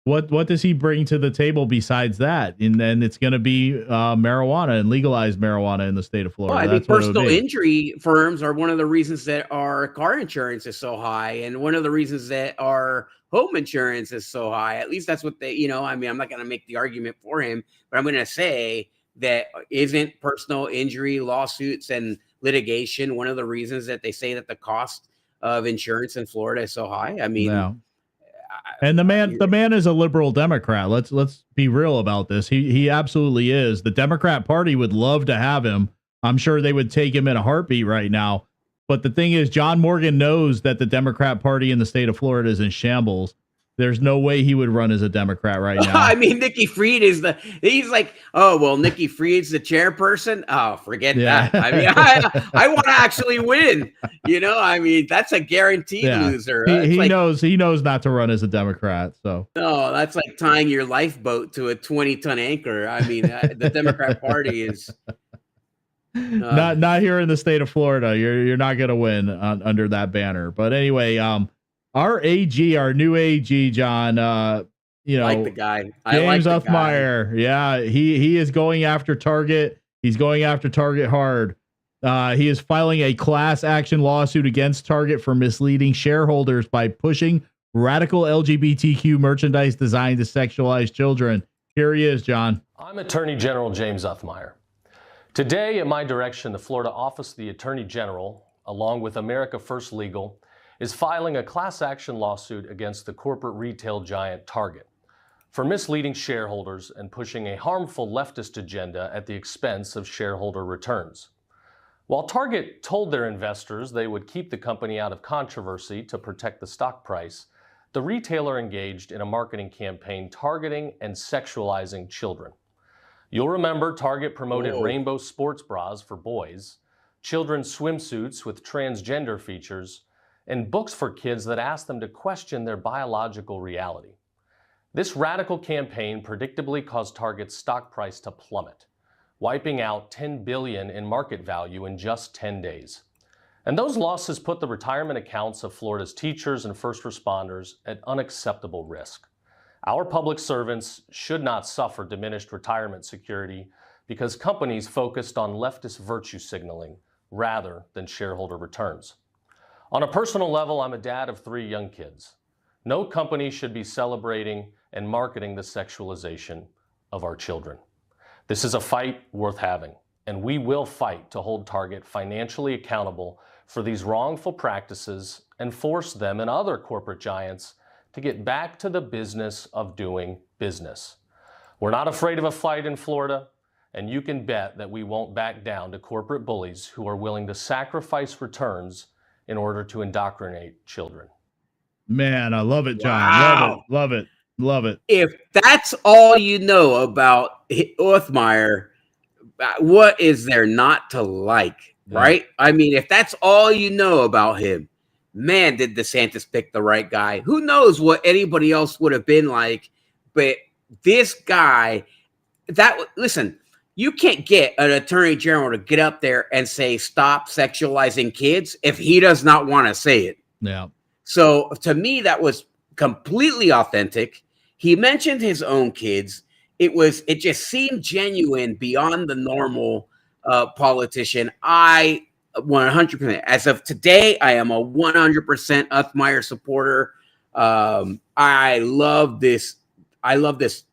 what does he bring to the table besides that? And then it's going to be marijuana and legalized marijuana in the state of Florida. Well, personal injury firms are one of the reasons that our car insurance is so high, and one of the reasons that our home insurance is so high. At least that's what they, I'm not going to make the argument for him, but I'm going to say that isn't personal injury lawsuits and litigation one of the reasons that they say that the cost of insurance in Florida is so high? No. And the man is a liberal Democrat. Let's be real about this. He absolutely is. The Democrat Party would love to have him. I'm sure they would take him in a heartbeat right now. But the thing is, John Morgan knows that the Democrat Party in the state of Florida is in shambles. There's no way he would run as a Democrat right now. Nikki Fried he's like, oh, well, Nikki Fried's the chairperson. Oh, forget that. I want to actually win. That's a guaranteed loser. He knows not to run as a Democrat. So no, that's like tying your lifeboat to a 20-ton anchor. The Democrat Party is not here in the state of Florida. You're not going to win under that banner. But anyway, our new AG, John, like the guy. James Uthmeier. Yeah, he is going after Target. He's going after Target hard. He is filing a class action lawsuit against Target for misleading shareholders by pushing radical LGBTQ merchandise designed to sexualize children. Here he is, John. I'm Attorney General James Uthmeier. Today, at my direction, the Florida Office of the Attorney General, along with America First Legal, is filing a class action lawsuit against the corporate retail giant Target for misleading shareholders and pushing a harmful leftist agenda at the expense of shareholder returns. While Target told their investors they would keep the company out of controversy to protect the stock price, the retailer engaged in a marketing campaign targeting and sexualizing children. You'll remember Target promoted rainbow sports bras for boys, children's swimsuits with transgender features, and books for kids that ask them to question their biological reality. This radical campaign predictably caused Target's stock price to plummet, wiping out $10 billion in market value in just 10 days. And those losses put the retirement accounts of Florida's teachers and first responders at unacceptable risk. Our public servants should not suffer diminished retirement security because companies focused on leftist virtue signaling rather than shareholder returns. On a personal level, I'm a dad of 3 young kids. No company should be celebrating and marketing the sexualization of our children. This is a fight worth having, and we will fight to hold Target financially accountable for these wrongful practices and force them and other corporate giants to get back to the business of doing business. We're not afraid of a fight in Florida, and you can bet that we won't back down to corporate bullies who are willing to sacrifice returns in order to indoctrinate children. Man, I love it, John. Wow. Love it. Love it. If that's all you know about Uthmeier, what is there not to like, right? I mean, if that's all you know about him, man, did DeSantis pick the right guy. Who knows what anybody else would have been like, but this guy, listen, you can't get an attorney general to get up there and say, stop sexualizing kids if he does not want to say it. Yeah. So to me, that was completely authentic. He mentioned his own kids. It just seemed genuine beyond the normal politician. I 100%, as of today, I am a 100% Uthmeier supporter. I love this. I love this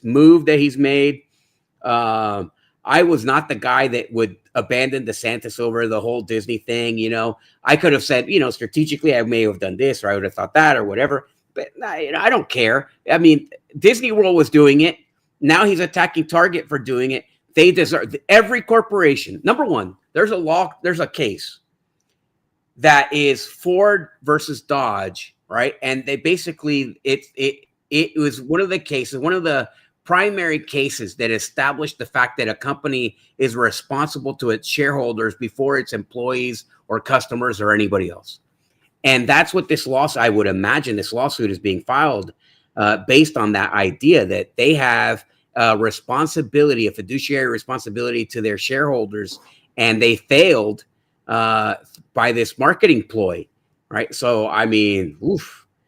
move that he's made. I was not the guy that would abandon DeSantis over the whole Disney thing. You know, I could have said, strategically, I may have done this, or I would have thought that, or whatever. But I don't care. I mean, Disney World was doing it. Now he's attacking Target for doing it. They deserve every corporation. Number one, there's a case that is Ford versus Dodge, right? And they basically it was one of the primary cases that established the fact that a company is responsible to its shareholders before its employees or customers or anybody else. And that's what I would imagine this lawsuit is being filed based on that idea that they have a fiduciary responsibility to their shareholders, and they failed by this marketing ploy, right? So, I mean,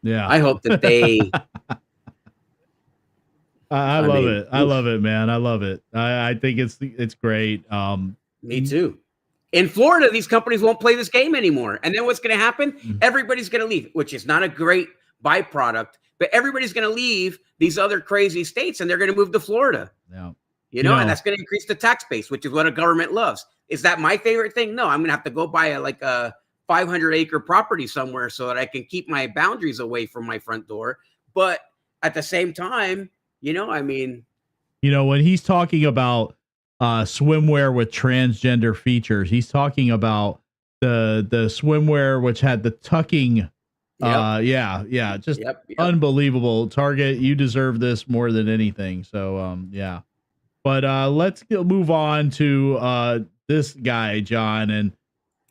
yeah. I hope that they... I love it. I love it, man. I love it. I think it's great. Me too. In Florida, these companies won't play this game anymore. And then what's going to happen? Everybody's going to leave, which is not a great byproduct, but everybody's going to leave these other crazy states and they're going to move to Florida. Yeah. And that's going to increase the tax base, which is what a government loves. Is that my favorite thing? No, I'm going to have to go buy a 500-acre property somewhere so that I can keep my boundaries away from my front door. But at the same time, when he's talking about swimwear with transgender features, he's talking about the swimwear which had the tucking. Unbelievable. Target, you deserve this more than anything. So yeah. But let's move on to this guy, John, and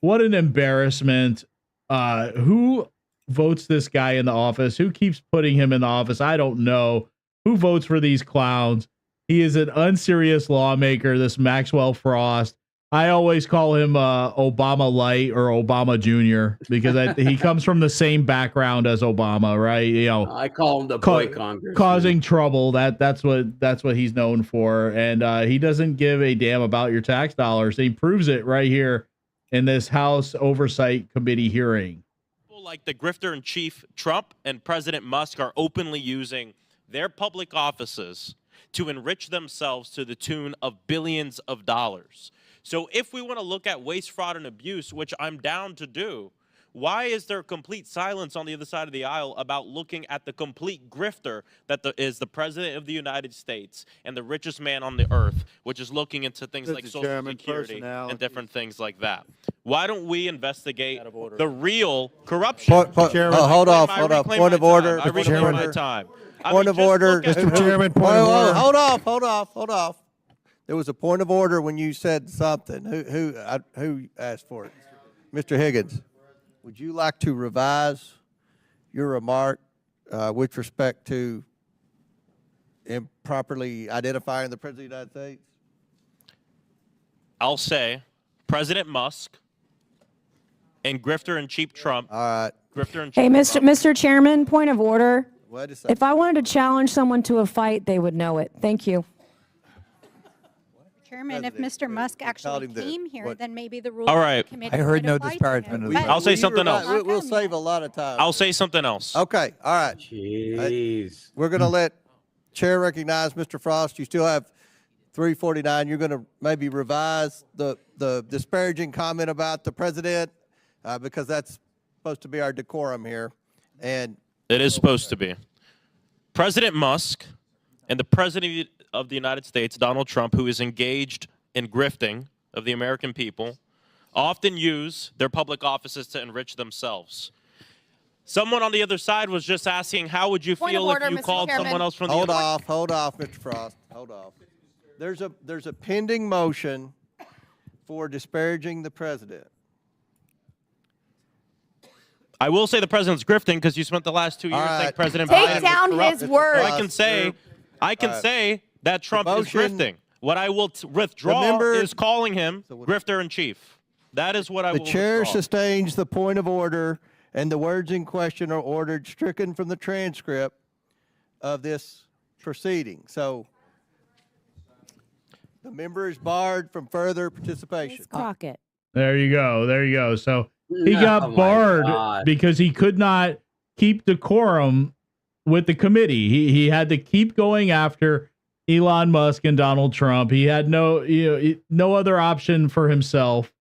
what an embarrassment. Who votes this guy in the office? Who keeps putting him in the office? I don't know. Who votes for these clowns? He is an unserious lawmaker, this Maxwell Frost. I always call him Obama Light or Obama Jr. because he comes from the same background as Obama, right? I call him the boy Congress, causing trouble. That's what he's known for, and he doesn't give a damn about your tax dollars. He proves it right here in this House Oversight Committee hearing. People like the grifter in chief Trump and President Musk are openly using their public offices to enrich themselves to the tune of billions of dollars. So if we want to look at waste, fraud, and abuse, which I'm down to do, why is there complete silence on the other side of the aisle about looking at the complete grifter that is the President of the United States and the richest man on the earth, which is looking into things like Social Security and different things like that? Why don't we investigate the real corruption? Hold off. Point of order. I reclaim my time. Point of order. Mr. Chairman, point of order. Hold off. There was a point of order when you said something. Who asked for it? Mr. Higgins, would you like to revise your remark with respect to improperly identifying the President of the United States? I'll say President Musk and grifter in chief Trump. All right. Grifter in chief. Hey, Mr. Chairman, point of order. Wait a second. If I wanted to challenge someone to a fight, they would know it. Thank you. Chairman, if Mr. Musk actually came here, then maybe the rules All of right. the committee I heard would no apply to disparagement him. of the I'll say You were something right. else. We'll save a lot of time. I'll say something else. Okay. All right. Jeez. We're going to let Chair recognize Mr. Frost. You still have 349. You're going to maybe revise the disparaging comment about the president because that's supposed to be our decorum here. And It is supposed to be. President Musk and the President of the United States, Donald Trump, who is engaged in grifting of the American people, often use their public offices to enrich themselves. Someone on the other side was just asking, how would you feel if you called someone else from the Hold off, Mr. Frost. Hold off. There's a pending motion for disparaging the president. I will say the president's grifting because you spent the last 2 years saying President Take Biden down was corrupt. his words. So I can say that Trump is grifting. What I will withdraw is calling him grifter in chief. That is what I will The chair withdraw. sustains the point of order, and the words in question are ordered stricken from the transcript of this proceeding. So the member is barred from further participation. Crockett. There you go. There you go. So he got Oh my barred God. because he could not keep decorum with the committee. He had to keep going after Elon Musk and Donald Trump. He had no other option for himself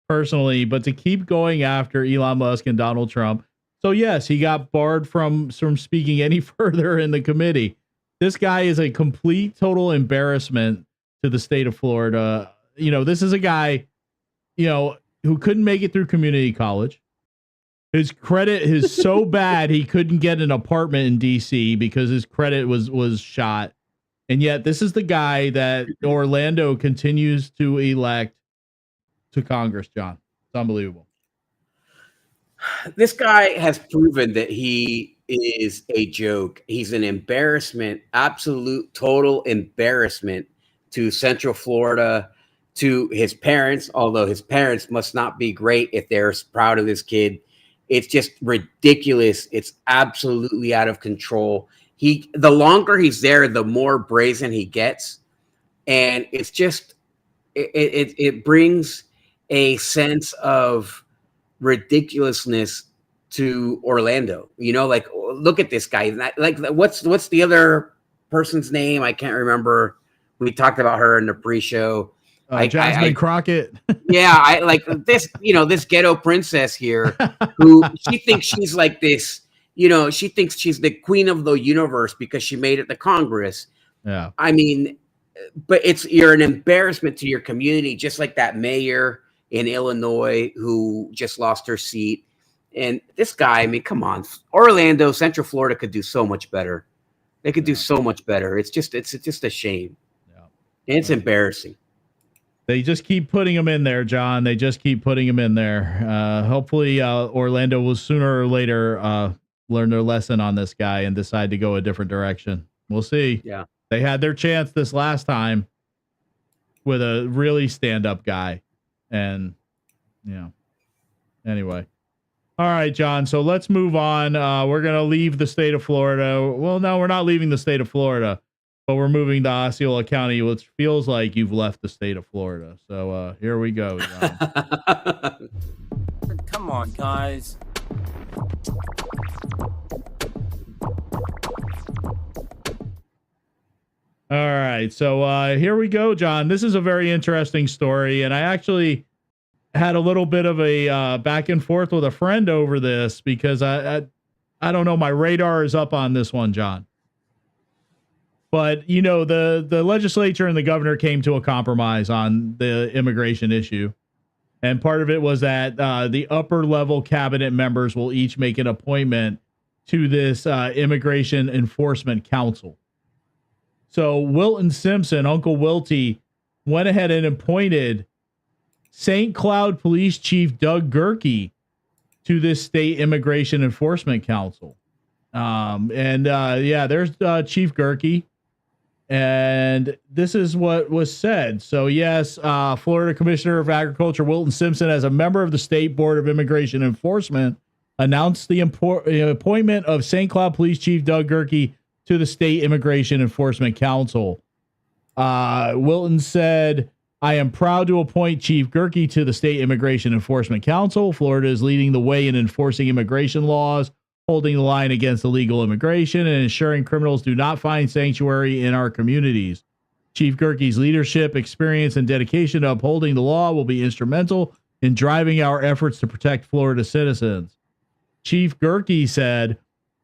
personally, but to keep going after Elon Musk and Donald Trump. So yes, he got barred from speaking any further in the committee. This guy is a complete, total embarrassment to the state of Florida. This is a guy, who couldn't make it through community college. His credit is so bad he couldn't get an apartment in DC because his credit was shot. And yet this is the guy that Orlando continues to elect to Congress, John. It's unbelievable. This guy has proven that he is a joke. He's an embarrassment, absolute, total embarrassment to Central Florida, to his parents, although his parents must not be great if they're proud of this kid. It's just ridiculous. It's absolutely out of control. The longer he's there, the more brazen he gets. And it's just, it brings a sense of ridiculousness to Orlando. Look at this guy. What's the other person's name? I can't remember. We talked about her in the pre-show. Jasmine Crockett. Yeah, I like this, this ghetto princess here who she thinks she's like this, she thinks she's the queen of the universe because she made it to Congress. Yeah. I mean, but you're an embarrassment to your community, just like that mayor in Illinois who just lost her seat. And this guy, I mean, come on, Orlando, Central Florida could do so much better. They could do so much better. It's just a shame. Yeah. And it's embarrassing. They just keep putting him in there, John. They just keep putting him in there. Hopefully, Orlando will sooner or later learn their lesson on this guy and decide to go a different direction. We'll see. Yeah. They had their chance this last time with a really stand-up guy. And, anyway. All right, John. So let's move on. We're going to leave the state of Florida. Well, no, we're not leaving the state of Florida. But we're moving to Osceola County, which feels like you've left the state of Florida. So here we go, John. Come on, guys. All right. So here we go, John. This is a very interesting story. And I actually had a little bit of a back and forth with a friend over this because I don't know. My radar is up on this one, John. But, the legislature and the governor came to a compromise on the immigration issue. And part of it was that the upper level cabinet members will each make an appointment to this Immigration Enforcement Council. So Wilton Simpson, Uncle Wilty, went ahead and appointed St. Cloud Police Chief Doug Gerke to this state Immigration Enforcement Council. There's Chief Gerke. And this is what was said. So, yes, Florida Commissioner of Agriculture Wilton Simpson, as a member of the State Board of Immigration Enforcement, announced the appointment of St. Cloud Police Chief Doug Gerke to the State Immigration Enforcement Council. Wilton said, I am proud to appoint Chief Gerke to the State Immigration Enforcement Council. Florida is leading the way in enforcing immigration laws, holding the line against illegal immigration, and ensuring criminals do not find sanctuary in our communities. Chief Gerke's leadership, experience, and dedication to upholding the law will be instrumental in driving our efforts to protect Florida citizens. Chief Gerke said,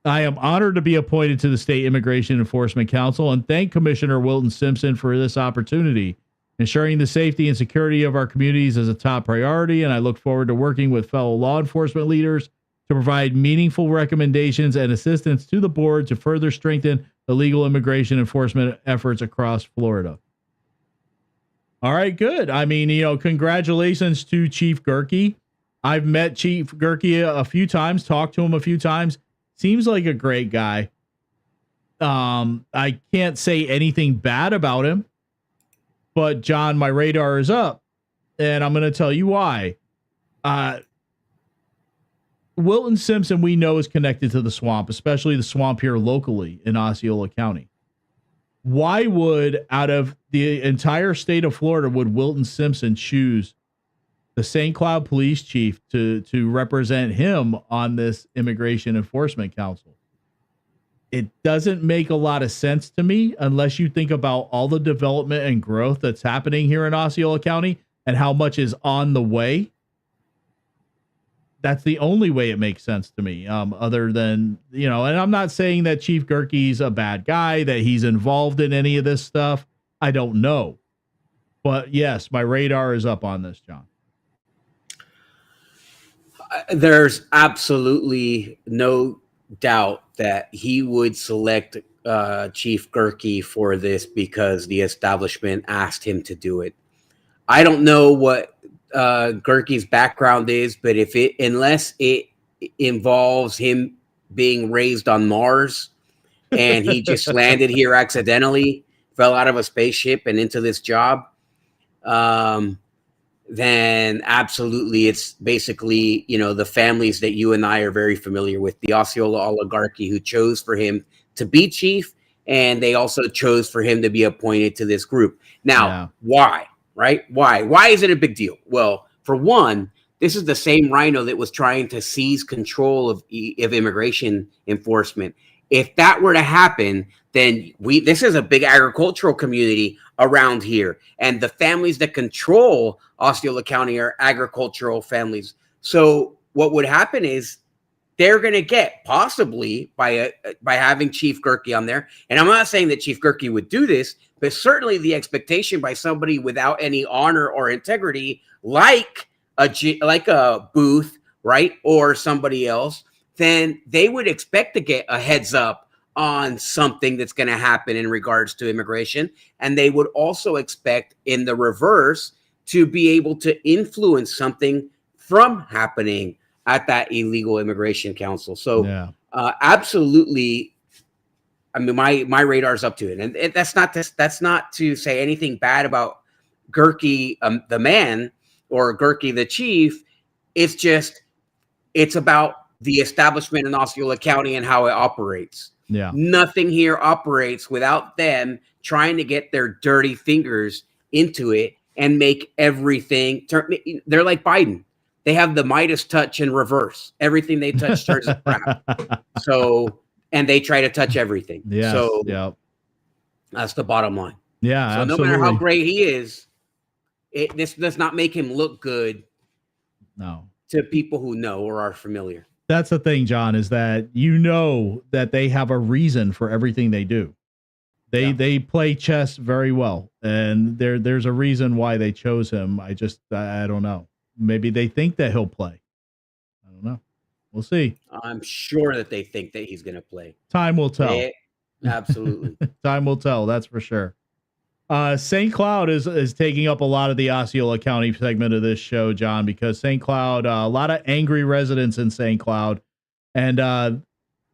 I am honored to be appointed to the State Immigration Enforcement Council and thank Commissioner Wilton Simpson for this opportunity. Ensuring the safety and security of our communities is a top priority, and I look forward to working with fellow law enforcement leaders to provide meaningful recommendations and assistance to the board to further strengthen the legal immigration enforcement efforts across Florida. All right, good. I mean, congratulations to Chief Gerke. I've met Chief Gerke a few times, talked to him a few times. Seems like a great guy. I can't say anything bad about him, but John, my radar is up, and I'm going to tell you why. Wilton Simpson, we know, is connected to the swamp, especially the swamp here locally in Osceola County. Why would, out of the entire state of Florida, would Wilton Simpson choose the St. Cloud Police Chief to represent him on this Immigration Enforcement Council? It doesn't make a lot of sense to me unless you think about all the development and growth that's happening here in Osceola County and how much is on the way. That's the only way it makes sense to me, other than, and I'm not saying that Chief Gerke's a bad guy, that he's involved in any of this stuff. I don't know. But yes, my radar is up on this, John. There's absolutely no doubt that he would select Chief Gerke for this because the establishment asked him to do it. I don't know what Gerke's background is, but unless it involves him being raised on Mars and he just landed here accidentally, fell out of a spaceship and into this job, then absolutely it's basically, the families that you and I are very familiar with, the Osceola oligarchy, who chose for him to be chief, and they also chose for him to be appointed to this group. Now, why? Right? Why is it a big deal? Well, for one, this is the same RINO that was trying to seize control of immigration enforcement. If that were to happen, then this is a big agricultural community around here. And the families that control Osceola County are agricultural families. So what would happen is they're going to get, possibly by having Chief Gerke on there. And I'm not saying that Chief Gerke would do this, but certainly the expectation by somebody without any honor or integrity, like a Booth, right, or somebody else, then they would expect to get a heads up on something that's going to happen in regards to immigration. And they would also expect, in the reverse, to be able to influence something from happening at that illegal immigration council. So absolutely, I mean, my radar's up to it. And that's not to say anything bad about Gerke, the man, or Gerke, the chief. It's about the establishment in Osceola County and how it operates. Yeah. Nothing here operates without them trying to get their dirty fingers into it and make everything turn. They're like Biden. They have the Midas touch in reverse. Everything they touch turns to crap. So, and they try to touch everything. Yeah. So that's the bottom line. Yeah. So absolutely. no matter how great he is, this does not make him look good. No. To people who know or are familiar. That's the thing, John, is that that they have a reason for everything they do. They play chess very well, and there's a reason why they chose him. I don't know. Maybe they think that he'll play. I don't know. We'll see. I'm sure that they think that he's going to play. Time will tell. Absolutely. Time will tell. That's for sure. St. Cloud is taking up a lot of the Osceola County segment of this show, John, because St. Cloud, a lot of angry residents in St. Cloud, and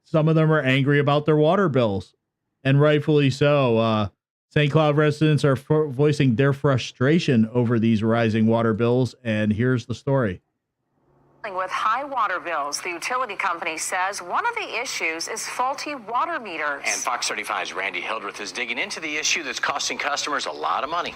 some of them are angry about their water bills, and rightfully so. St. Cloud residents are voicing their frustration over these rising water bills, and here's the story. With high water bills, the utility company says one of the issues is faulty water meters. And Fox 35's Randy Hildreth is digging into the issue that's costing customers a lot of money.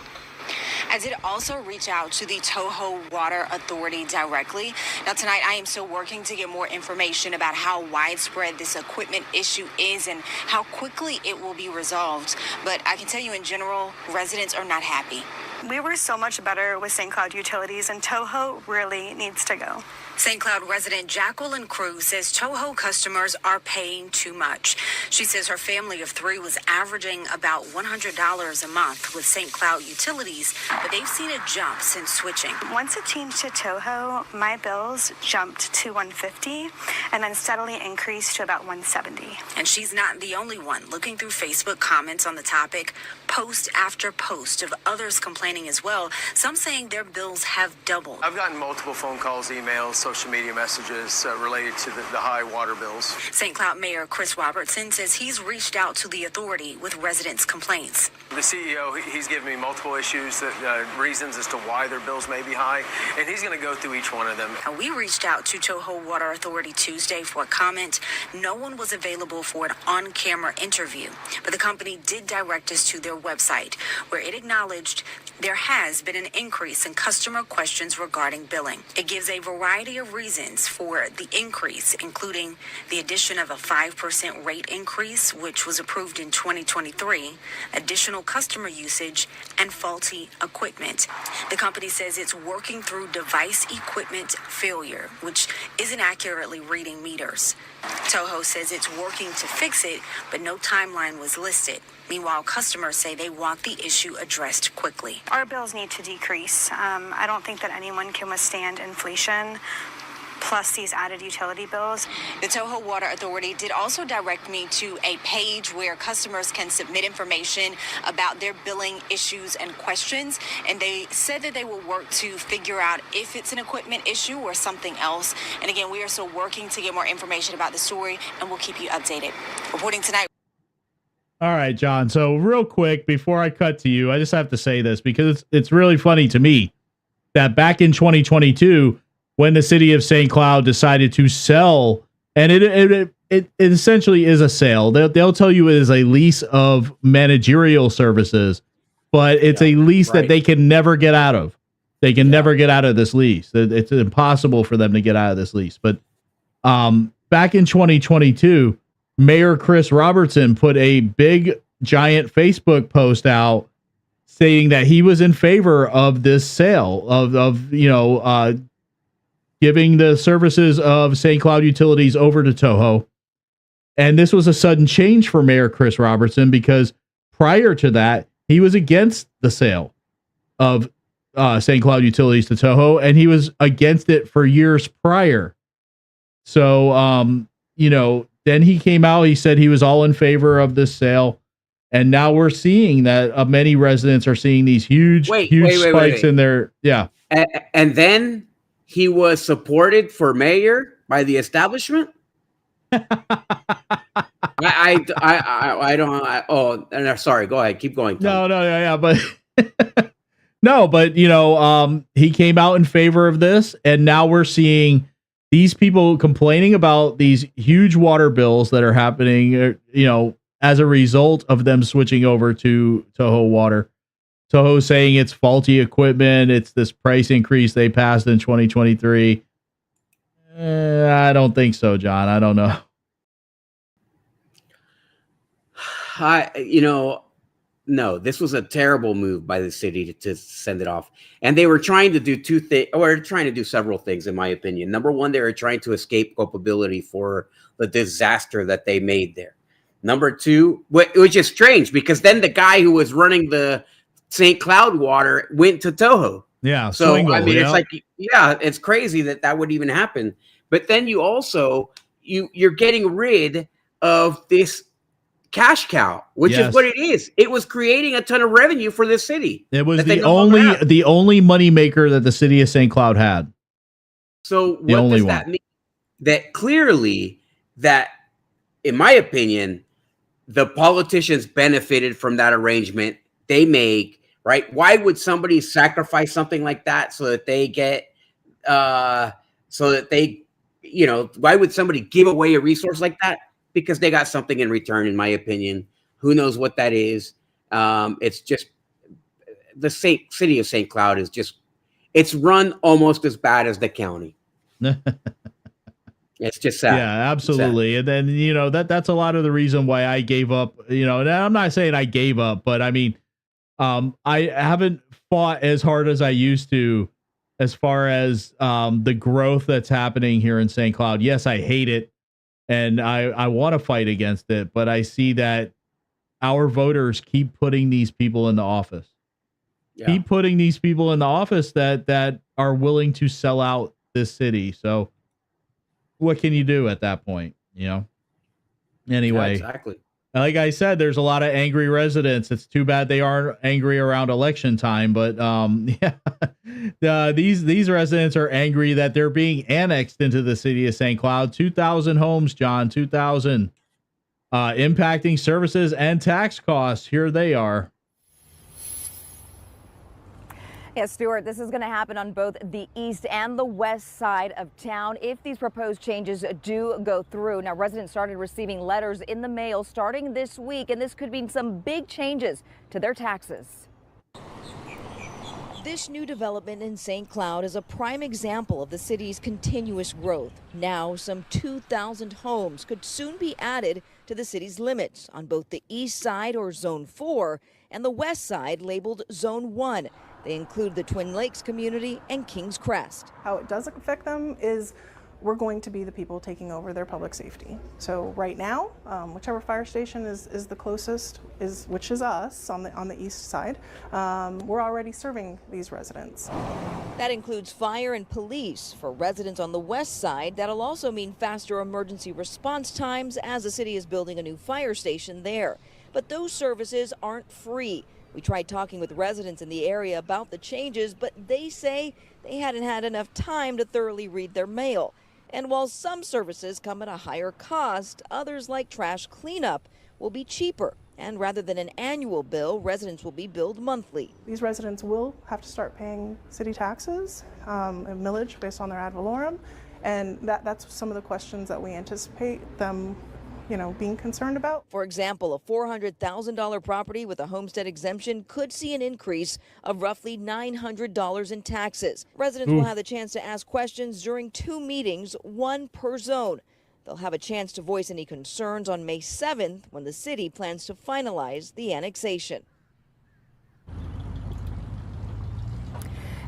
I did also reach out to the Toho Water Authority directly. Now tonight I am still working to get more information about how widespread this equipment issue is and how quickly it will be resolved. But I can tell you in general, residents are not happy. We were so much better with St. Cloud Utilities, and Toho really needs to go. St. Cloud resident Jacqueline Cruz says Toho customers are paying too much. She says her family of 3 was averaging about $100 a month with St. Cloud Utilities, but they've seen a jump since switching. Once it changed to Toho, my bills jumped to $150 and then steadily increased to about $170. And she's not the only one. Looking through Facebook comments on the topic, post after post of others complaining as well, some saying their bills have doubled. I've gotten multiple phone calls, emails, social media messages related to the high water bills. St. Cloud Mayor Chris Robertson says he's reached out to the authority with residents' complaints. The CEO, he's given me multiple issues, reasons as to why their bills may be high, and he's going to go through each one of them. And we reached out to Toho Water Authority Tuesday for a comment. No one was available for an on-camera interview, but the company did direct us to their website, where it acknowledged there has been an increase in customer questions regarding billing. It gives a variety of reasons for the increase, including the addition of a 5% rate increase, which was approved in 2023, additional customer usage, and faulty equipment. The company says it's working through device equipment failure, which isn't accurately reading meters. Toho says it's working to fix it, but no timeline was listed. Meanwhile, customers say they want the issue addressed quickly. Our bills need to decrease. I don't think that anyone can withstand inflation plus these added utility bills. The Toho Water Authority did also direct me to a page where customers can submit information about their billing issues and questions, and they said that they will work to figure out if it's an equipment issue or something else. And again, we are still working to get more information about the story, and we'll keep you updated. Reporting tonight. All right, John. So real quick, before I cut to you, I just have to say this because it's really funny to me that back in 2022, when the city of St. Cloud decided to sell, and it essentially is a sale. They'll tell you it is a lease of managerial services, but it's a lease that they can never get out of. They can never get out of this lease. It's impossible for them to get out of this lease. But back in 2022, Mayor Chris Robertson put a big, giant Facebook post out saying that he was in favor of this sale of giving the services of St. Cloud Utilities over to Toho. And this was a sudden change for Mayor Chris Robertson because prior to that, he was against the sale of St. Cloud Utilities to Toho, and he was against it for years prior. So, then he came out, he said he was all in favor of this sale. And now we're seeing that many residents are seeing these huge spikes in their, And then he was supported for mayor by the establishment. Sorry, go ahead. Keep going, Tom. But he came out in favor of this, and now we're seeing these people complaining about these huge water bills that are happening, as a result of them switching over to Toho Water. Toho saying it's faulty equipment. It's this price increase they passed in 2023. I don't think so, John. I don't know. No, this was a terrible move by the city to send it off. And they were trying to do trying to do several things, in my opinion. Number one, they were trying to escape culpability for the disaster that they made there. Number two, which is strange because then the guy who was running the St. Cloud Water went to Toho. Yeah. So, it's like, it's crazy that would even happen. But then you also, you're getting rid of this cash cow, which is what it is. It was creating a ton of revenue for this city. It was the only money maker that the city of St. Cloud had. So what does that mean? That clearly in my opinion, the politicians benefited from that arrangement they make, right? Why would somebody sacrifice something like that so that they get, why would somebody give away a resource like that? Because they got something in return, in my opinion. Who knows what that is? It's just the city of St. Cloud is just, it's run almost as bad as the county. It's just sad. Yeah, absolutely. And then, that's a lot of the reason why I gave up, and I'm not saying I gave up, but I mean, I haven't fought as hard as I used to as far as the growth that's happening here in St. Cloud. Yes, I hate it and I want to fight against it, but I see that our voters keep putting these people in the office. Yeah. Keep putting these people in the office that are willing to sell out this city. So what can you do at that point? Anyway, yeah, exactly. Like I said, there's a lot of angry residents. It's too bad they aren't angry around election time, but these residents are angry that they're being annexed into the city of St. Cloud. 2,000 homes, John, 2,000, impacting services and tax costs. Here they are. Yes, Stuart, this is going to happen on both the east and the west side of town if these proposed changes do go through. Now, residents started receiving letters in the mail starting this week, and this could mean some big changes to their taxes. This new development in St. Cloud is a prime example of the city's continuous growth. Now, some 2,000 homes could soon be added to the city's limits on both the east side, or Zone 4, and the west side, labeled Zone 1. They include the Twin Lakes community and Kings Crest. How it does affect them is we're going to be the people taking over their public safety. So right now, whichever fire station is the closest, which is us on the east side, we're already serving these residents. That includes fire and police. For residents on the west side, that'll also mean faster emergency response times as the city is building a new fire station there. But those services aren't free. We tried talking with residents in the area about the changes, but they say they hadn't had enough time to thoroughly read their mail. And while some services come at a higher cost, others like trash cleanup will be cheaper. And rather than an annual bill, residents will be billed monthly. These residents will have to start paying city taxes, a millage based on their ad valorem, and that's some of the questions that we anticipate them being concerned about. For example, a $400,000 property with a homestead exemption could see an increase of roughly $900 in taxes. Residents will have the chance to ask questions during 2 meetings, one per zone. They'll have a chance to voice any concerns on May 7th when the city plans to finalize the annexation.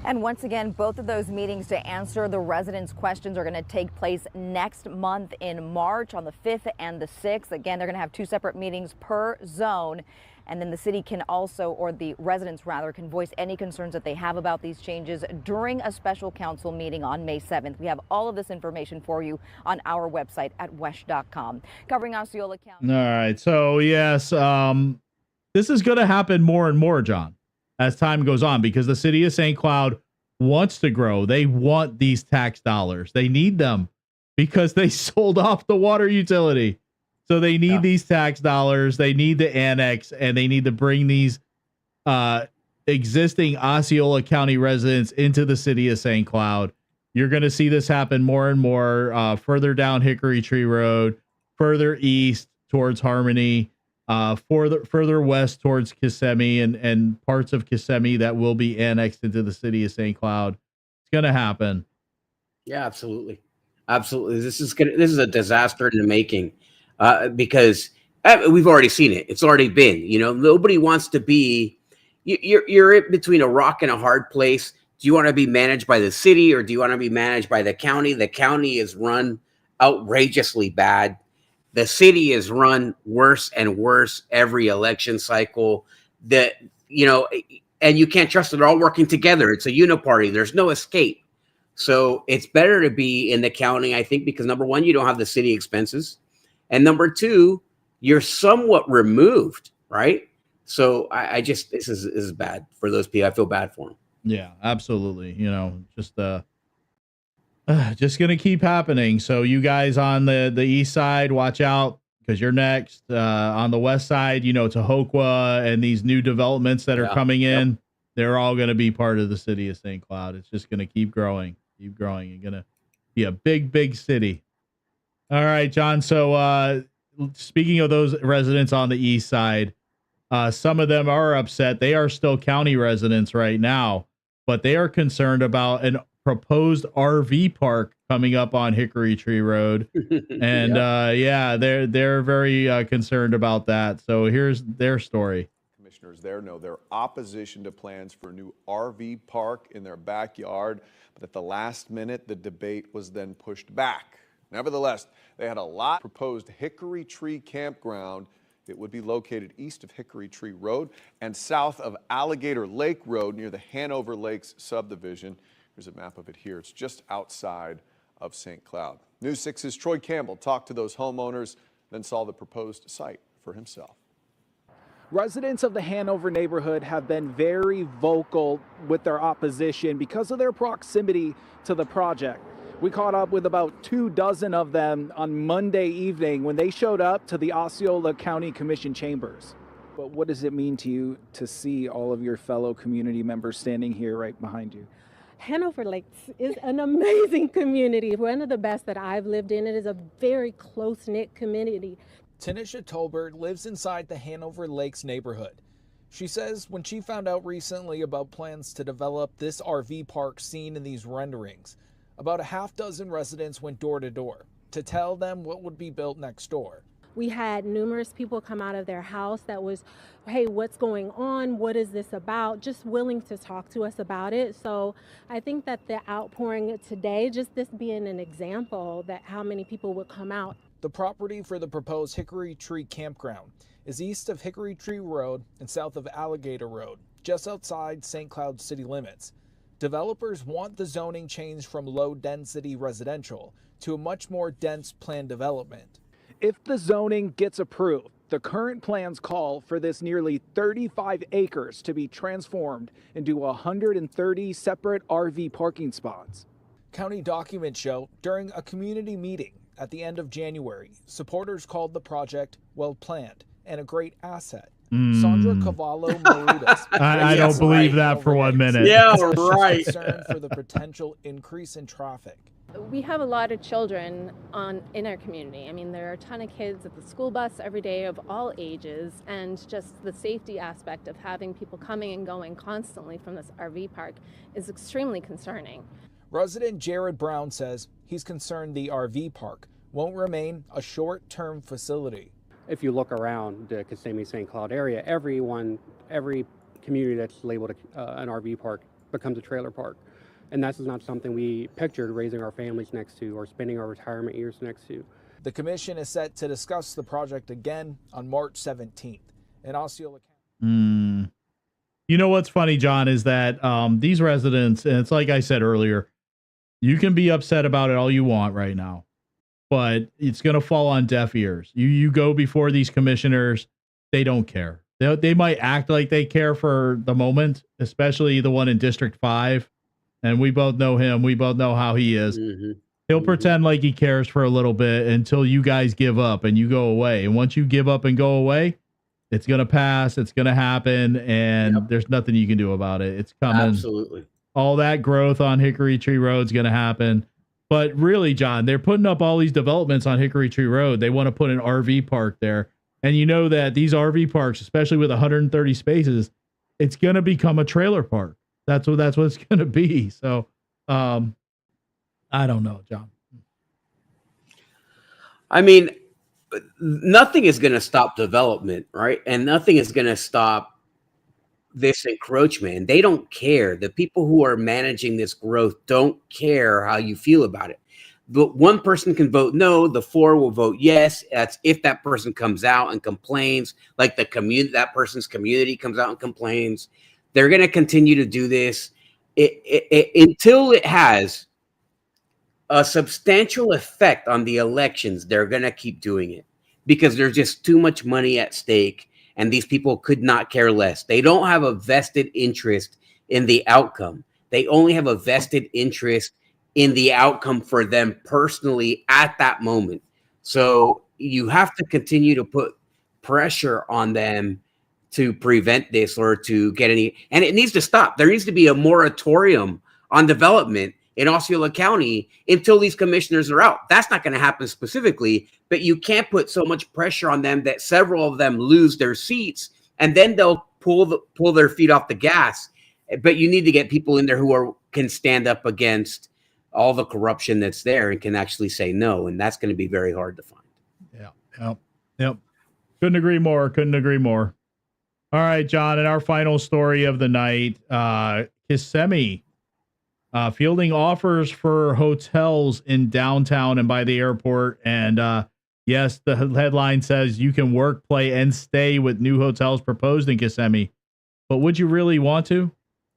And once again, both of those meetings to answer the residents' questions are going to take place next month in March on the 5th and the 6th. Again, they're going to have 2 separate meetings per zone. And then the city can also, or the residents rather, can voice any concerns that they have about these changes during a special council meeting on May 7th. We have all of this information for you on our website at wesh.com. Covering Osceola County. All right. So, yes, this is going to happen more and more, John, as time goes on, because the city of St. Cloud wants to grow. They want these tax dollars. They need them because they sold off the water utility. So they need these tax dollars. They need to annex, and they need to bring these existing Osceola County residents into the city of St. Cloud. You're going to see this happen more and more further down Hickory Tree Road, further east towards Harmony, further west towards Kissimmee and parts of Kissimmee that will be annexed into the city of St. Cloud. It's going to happen. Yeah, absolutely. Absolutely. This is a disaster in the making because we've already seen it. It's already been, nobody wants to be, you're in between a rock and a hard place. Do you want to be managed by the city or do you want to be managed by the county? The county is run outrageously bad. The city is run worse and worse every election cycle. And you can't trust it. They're all working together. It's a uniparty. There's no escape. So it's better to be in the county, I think, because number one, you don't have the city expenses. And number two, you're somewhat removed, right? So this is bad for those people. I feel bad for them. Yeah, absolutely. Just going to keep happening. So you guys on the east side, watch out, because you're next. On the west side, Tahokwa and these new developments that are coming in, they're all going to be part of the city of St. Cloud. It's just going to keep growing. You're going to be a big, big city. All right, John. So speaking of those residents on the east side, some of them are upset. They are still county residents right now, but they are concerned about an proposed RV park coming up on Hickory Tree Road. And they're very concerned about that. So here's their story. Commissioners there know their opposition to plans for a new RV park in their backyard, but at the last minute, the debate was then pushed back. Nevertheless, they had a lot proposed Hickory Tree Campground. It would be located east of Hickory Tree Road and south of Alligator Lake Road near the Hanover Lakes subdivision. Here's a map of it here. It's just outside of St. Cloud. News 6's Troy Campbell talked to those homeowners, then saw the proposed site for himself. Residents of the Hanover neighborhood have been very vocal with their opposition because of their proximity to the project. We caught up with about 24 of them on Monday evening when they showed up to the Osceola County Commission chambers. But what does it mean to you to see all of your fellow community members standing here right behind you? Hanover Lakes is an amazing community, one of the best that I've lived in. It is a very close-knit community. Tanisha Tolbert lives inside the Hanover Lakes neighborhood. She says when she found out recently about plans to develop this RV park seen in these renderings, about a half dozen residents went door to door to tell them what would be built next door. We had numerous people come out of their house that was, hey, what's going on? What is this about? Just willing to talk to us about it. So I think that the outpouring today, just this being an example that how many people would come out. The property for the proposed Hickory Tree Campground is east of Hickory Tree Road and south of Alligator Road, just outside St. Cloud city limits. Developers want the zoning changed from low-density residential to a much more dense planned development. If the zoning gets approved, the current plans call for this nearly 35 acres to be transformed into 130 separate RV parking spots. County documents show during a community meeting at the end of January, supporters called the project well-planned and a great asset. Sandra Cavallo Marudas. I don't believe that for 1 minute. Yeah, right. Concerned for the potential increase in traffic. We have a lot of children in our community. I mean, there are a ton of kids at the school bus every day of all ages, and just the safety aspect of having people coming and going constantly from this RV park is extremely concerning. Resident Jared Brown says he's concerned the RV park won't remain a short-term facility. If you look around the Kissimmee St. Cloud area, every community that's labeled an RV park becomes a trailer park. And that's not something we pictured raising our families next to or spending our retirement years next to. The commission is set to discuss the project again on March 17th in Osceola County. You know what's funny, John, is that these residents, and it's like I said earlier, you can be upset about it all you want right now, but it's going to fall on deaf ears. You go before these commissioners, they don't care. They might act like they care for the moment, especially the one in District 5. And we both know him. We both know how he is. He'll pretend like he cares for a little bit until you guys give up and you go away. And once you give up and go away, it's going to pass. It's going to happen. And there's nothing you can do about it. It's coming. Absolutely. All that growth on Hickory Tree Road is going to happen. But really, John, they're putting up all these developments on Hickory Tree Road. They want to put an RV park there. And you know that these RV parks, especially with 130 spaces, it's going to become a trailer park. That's what it's going to be. So, I don't know, John. I mean, nothing is going to stop development, right? And nothing is going to stop this encroachment. And they don't care. The people who are managing this growth don't care how you feel about it. But one person can vote no, the 4 will vote yes. That's if that person comes out and complains, like that person's community comes out and complains. They're going to continue to do this until it has a substantial effect on the elections. They're going to keep doing it because there's just too much money at stake, and these people could not care less. They don't have a vested interest in the outcome. They only have a vested interest in the outcome for them personally at that moment. So you have to continue to put pressure on them to prevent this or to get any, and it needs to stop. There needs to be a moratorium on development in Osceola County until these commissioners are out. That's not going to happen specifically, but you can't put so much pressure on them that several of them lose their seats, and then they'll pull their feet off the gas. But you need to get people in there who can stand up against all the corruption that's there and can actually say no, and that's going to be very hard to find. Yep. Couldn't agree more. All right, John, and our final story of the night, Kissimmee fielding offers for hotels in downtown and by the airport. And yes, the headline says you can work, play, and stay with new hotels proposed in Kissimmee. But would you really want to?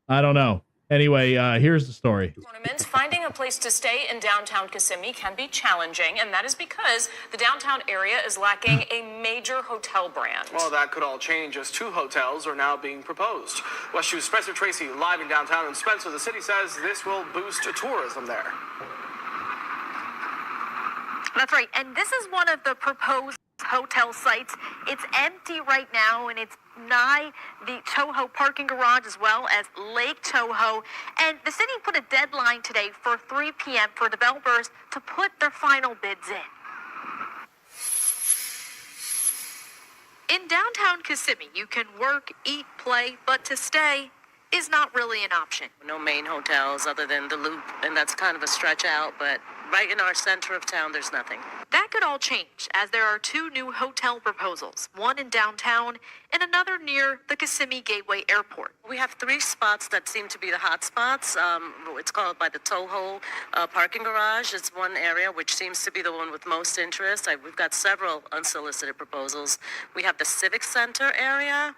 I don't know. Anyway, here's the story. Finding a place to stay in downtown Kissimmee can be challenging, and that is because the downtown area is lacking a major hotel brand. Well, that could all change as 2 hotels are now being proposed. West U's Spencer Tracy live in downtown, and Spencer, the city says this will boost tourism there. That's right, and this is one of the proposed hotel sites. It's empty right now, and it's nigh the Toho parking garage as well as Lake Toho. And the city put a deadline today for 3 p.m. for developers to put their final bids in. In downtown Kissimmee, you can work, eat, play, but to stay is not really an option. No main hotels other than the Loop, and that's kind of a stretch out, but right in our center of town, there's nothing. That could all change as there are 2 new hotel proposals, one in downtown and another near the Kissimmee Gateway Airport. We have 3 spots that seem to be the hot spots. It's called by the Toho parking garage. It's one area which seems to be the one with most interest. We've got several unsolicited proposals. We have the Civic Center area.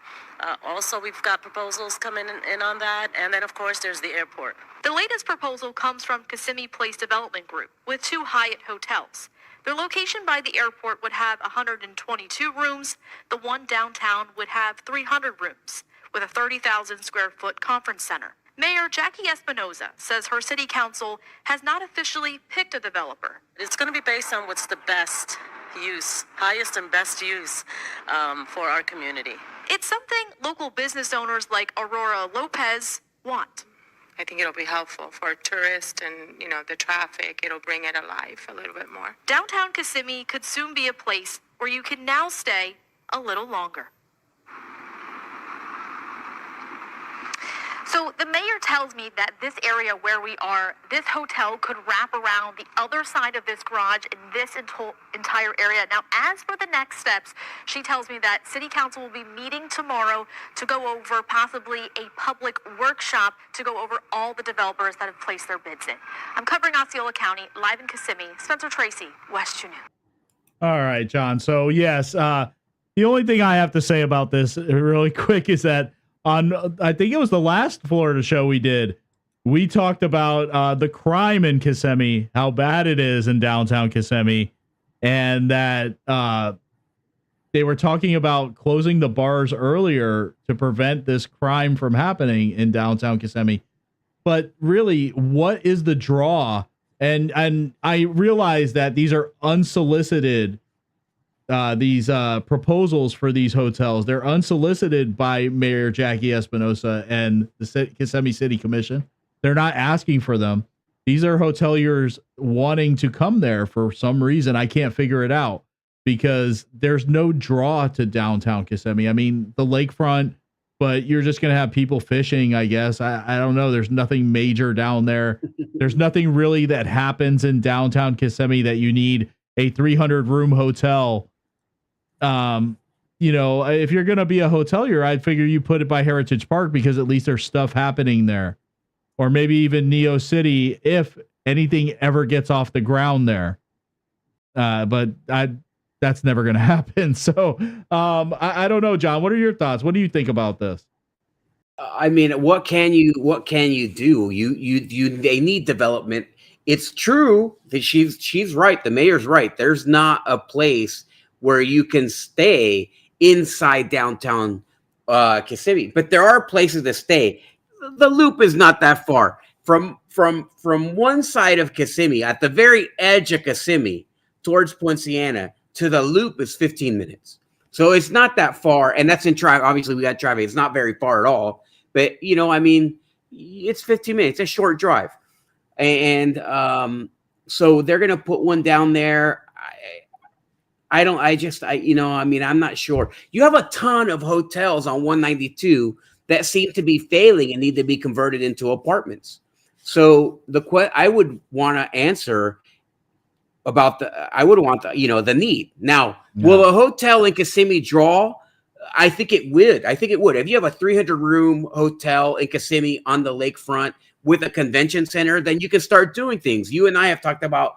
Also, we've got proposals coming in on that. And then, of course, there's the airport. The latest proposal comes from Kissimmee Place Development Group with 2 Hyatt hotels. Their location by the airport would have 122 rooms. The one downtown would have 300 rooms with a 30,000 square foot conference center. Mayor Jackie Espinoza says her city council has not officially picked a developer. It's going to be based on what's the best use, highest and best use for our community. It's something local business owners like Aurora Lopez want. I think it'll be helpful for tourists and, the traffic. It'll bring it alive a little bit more. Downtown Kissimmee could soon be a place where you can now stay a little longer. So the mayor tells me that this area where we are, this hotel could wrap around the other side of this garage in this entire area. Now, as for the next steps, she tells me that City Council will be meeting tomorrow to go over possibly a public workshop to go over all the developers that have placed their bids in. I'm covering Osceola County, live in Kissimmee. Spencer Tracy, West 2 News. All right, John. So, yes, the only thing I have to say about this really quick is that I think it was the last Florida show we did, we talked about the crime in Kissimmee, how bad it is in downtown Kissimmee, and that they were talking about closing the bars earlier to prevent this crime from happening in downtown Kissimmee. But really, what is the draw? And I realize that these are unsolicited these proposals for these hotels. They're unsolicited by Mayor Jackie Espinoza and the Kissimmee City Commission. They're not asking for them. These are hoteliers wanting to come there for some reason. I can't figure it out because there's no draw to downtown Kissimmee. I mean, the lakefront, but you're just going to have people fishing, I guess. I don't know. There's nothing major down there. There's nothing really that happens in downtown Kissimmee that you need a 300-room hotel. If you're going to be a hotelier, I'd figure you put it by Heritage Park because at least there's stuff happening there, or maybe even Neo City if anything ever gets off the ground there. But that's never going to happen. So I don't know, John. What are your thoughts? What do you think about this? I mean, what can you do? They need development. It's true that she's right. The mayor's right. There's not a place where you can stay inside downtown Kissimmee, but there are places to stay. The Loop is not that far from one side of Kissimmee, at the very edge of Kissimmee, towards Poinciana, to the loop is 15 minutes. So it's not that far. And that's in traffic. Obviously, we got traffic. It's not very far at all. But, you know, I mean, it's 15 minutes. It's a short drive. And so they're going to put one down there. I'm not sure. You have a ton of hotels on 192 that seem to be failing and need to be converted into apartments. So I would want to answer about the need. Now, will a hotel in Kissimmee draw? I think it would. If you have a 300-room hotel in Kissimmee on the lakefront with a convention center, then you can start doing things. You and I have talked about,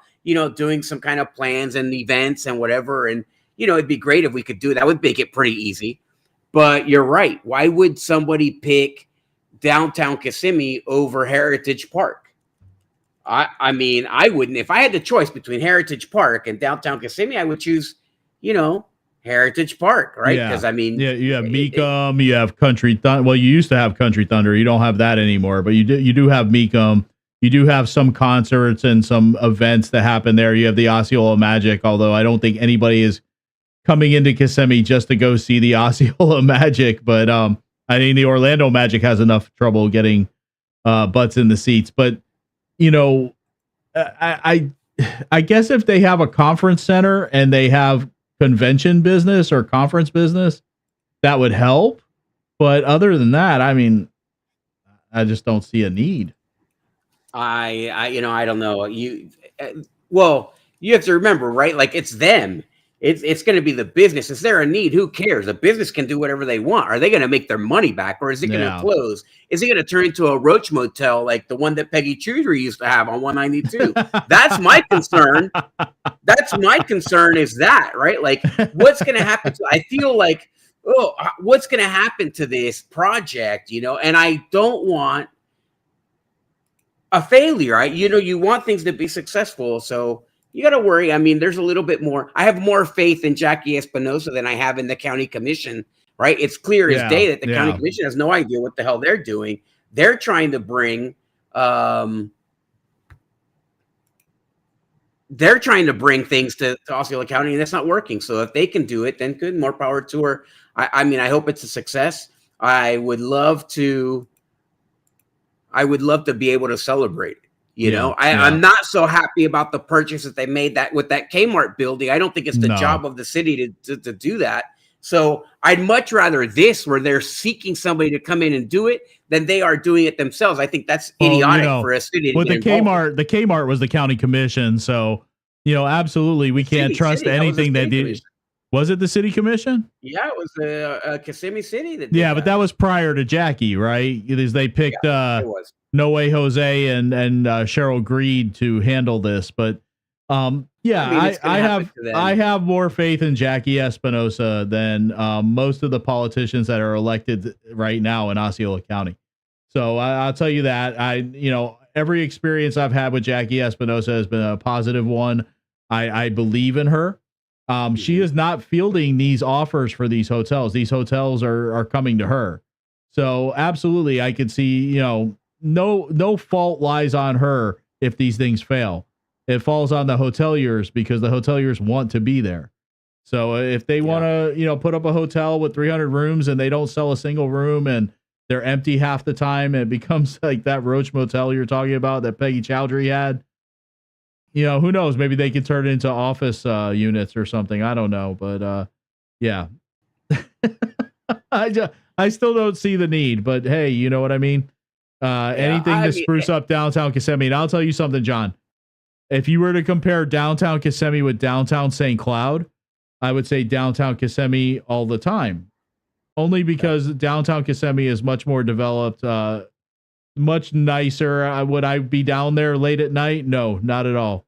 doing some kind of plans and events and whatever. And, it'd be great if we could do that. Would make it pretty easy. But you're right. Why would somebody pick downtown Kissimmee over Heritage Park? I mean, I wouldn't. If I had the choice between Heritage Park and downtown Kissimmee, I would choose, Heritage Park, right? Because you have Mecum, you have Country Thunder. Well, you used to have Country Thunder. You don't have that anymore, but you do have Mecum. You do have some concerts and some events that happen there. You have the Osceola Magic, although I don't think anybody is coming into Kissimmee just to go see the Osceola Magic. But I think the Orlando Magic has enough trouble getting butts in the seats. But I guess if they have a conference center and they have convention business or conference business, that would help. But other than that, I mean, I just don't see a need. I don't know. You have to remember, right? Like, it's them. It's going to be the business. Is there a need? Who cares? The business can do whatever they want. Are they going to make their money back, or is it going to close? Is it going to turn into a roach motel like the one that Peggy Chudry used to have on 192? That's my concern. That's my concern. Is that right? Like, what's going to happen? I feel like, what's going to happen to this project? And I don't want a failure. Right? You want things to be successful, so. You got to worry. I mean, there's a little bit more. I have more faith in Jackie Espinosa than I have in the county commission, right? It's clear as day that the county commission has no idea what the hell they're doing. They're trying to bring things to Osceola County, and that's not working. So if they can do it, then good, more power to her. I mean, I hope it's a success. I would love to be able to celebrate it. I'm not so happy about the purchase that they made with that Kmart building. I don't think it's the job of the city to do that. So I'd much rather this, where they're seeking somebody to come in and do it, than they are doing it themselves. I think that's idiotic for a city. With the Kmart was the county commission. So, absolutely, we can't trust anything they did. Was it the city commission? Yeah, it was the Kissimmee City. But that was prior to Jackie, right? Because they picked it was. No Way Jose and Cheryl Greed to handle this, but I have more faith in Jackie Espinosa than most of the politicians that are elected right now in Osceola County. So I'll tell you that every experience I've had with Jackie Espinosa has been a positive one. I believe in her. She is not fielding these offers for these hotels. These hotels are coming to her. So absolutely, I could see no fault lies on her if these things fail. It falls on the hoteliers because the hoteliers want to be there. So if they want to, put up a hotel with 300 rooms and they don't sell a single room and they're empty half the time, and it becomes like that Roach Motel you're talking about that Peggy Chowdhury had, who knows? Maybe they could turn it into office units or something. I don't know, but yeah, I still don't see the need, but hey, you know what I mean? Anything to spruce up downtown Kissimmee. And I'll tell you something, John. If you were to compare downtown Kissimmee with downtown St. Cloud, I would say downtown Kissimmee all the time. Only because downtown Kissimmee is much more developed, much nicer. Would I be down there late at night? No, not at all.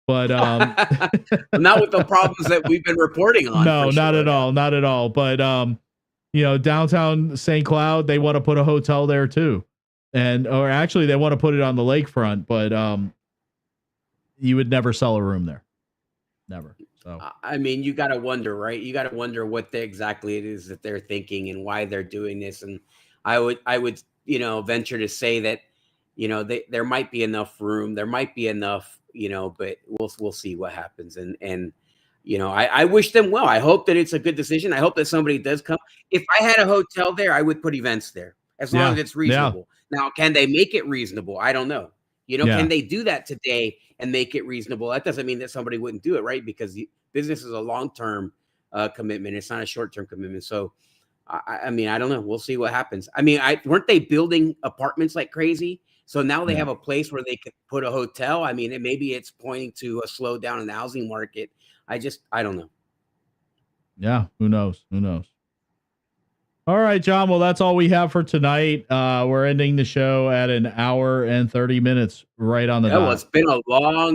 But not with the problems that we've been reporting on. No, not at all. Not at all. But downtown St. Cloud, they want to put a hotel there too. Or actually they want to put it on the lakefront, but you would never sell a room there. Never. So I mean, you got to wonder, right? You got to wonder what exactly it is that they're thinking and why they're doing this. And I would venture to say that, there might be enough room. There might be enough, but we'll see what happens. And you know, I wish them well. I hope that it's a good decision. I hope that somebody does come. If I had a hotel there, I would put events there as long as it's reasonable. Now, can they make it reasonable? I don't know. You know, can they do that today and make it reasonable? That doesn't mean that somebody wouldn't do it, right? Because business is a long-term commitment. It's not a short-term commitment. So, I mean, I don't know. We'll see what happens. I mean, weren't they building apartments like crazy? So now they have a place where they could put a hotel. I mean, maybe it's pointing to a slowdown in the housing market. I don't know. Yeah. Who knows? Who knows? All right, John. Well, that's all we have for tonight. We're ending the show at an hour and 30 minutes right on the dot. Well,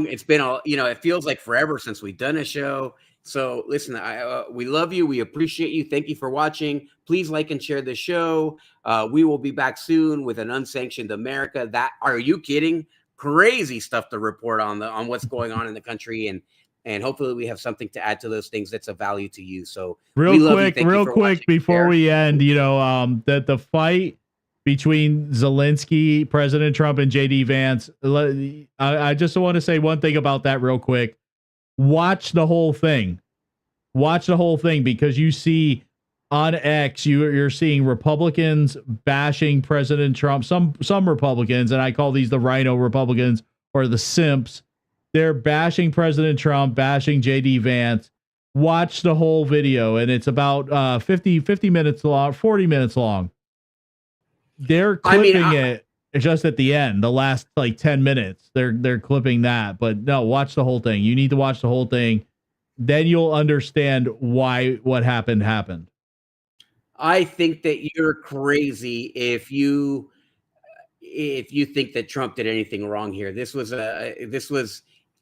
it feels like forever since we've done a show. So listen, we love you. We appreciate you. Thank you for watching. Please like and share the show. We will be back soon with an Unsanctioned America. Are you kidding? Crazy stuff to report on what's going on in the country, and hopefully we have something to add to those things that's of value to you. So real quick before we end, that the fight between Zelensky, President Trump, and JD Vance, I just want to say one thing about that real quick. Watch the whole thing. Watch the whole thing, because you see on X, you're seeing Republicans bashing President Trump. Some Republicans, and I call these the RINO Republicans or the simps. They're bashing President Trump, bashing JD Vance. Watch the whole video, and it's about 50 minutes long, 40 minutes long. They're clipping it just at the end, the last like 10 minutes. They're clipping that, but no, watch the whole thing. You need to watch the whole thing. Then you'll understand why what happened. I think that you're crazy if you think that Trump did anything wrong here.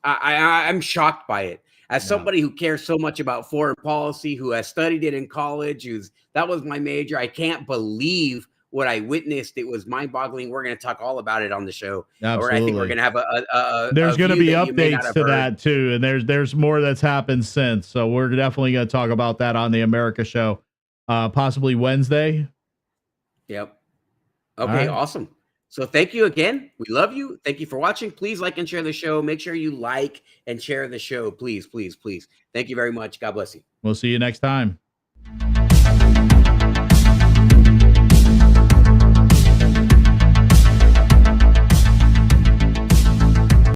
I'm shocked by it. As somebody who cares so much about foreign policy, who has studied it in college, that was my major. I can't believe what I witnessed. It was mind-boggling. We're going to talk all about it on the show. Absolutely. Or I think we're going to have there's going to be updates to that too, and there's more that's happened since. So we're definitely going to talk about that on the America show, possibly Wednesday. Yep. Okay. Awesome. So thank you again. We love you. Thank you for watching. Please like and share the show. Make sure you like and share the show. Please, please, please. Thank you very much. God bless you. We'll see you next time.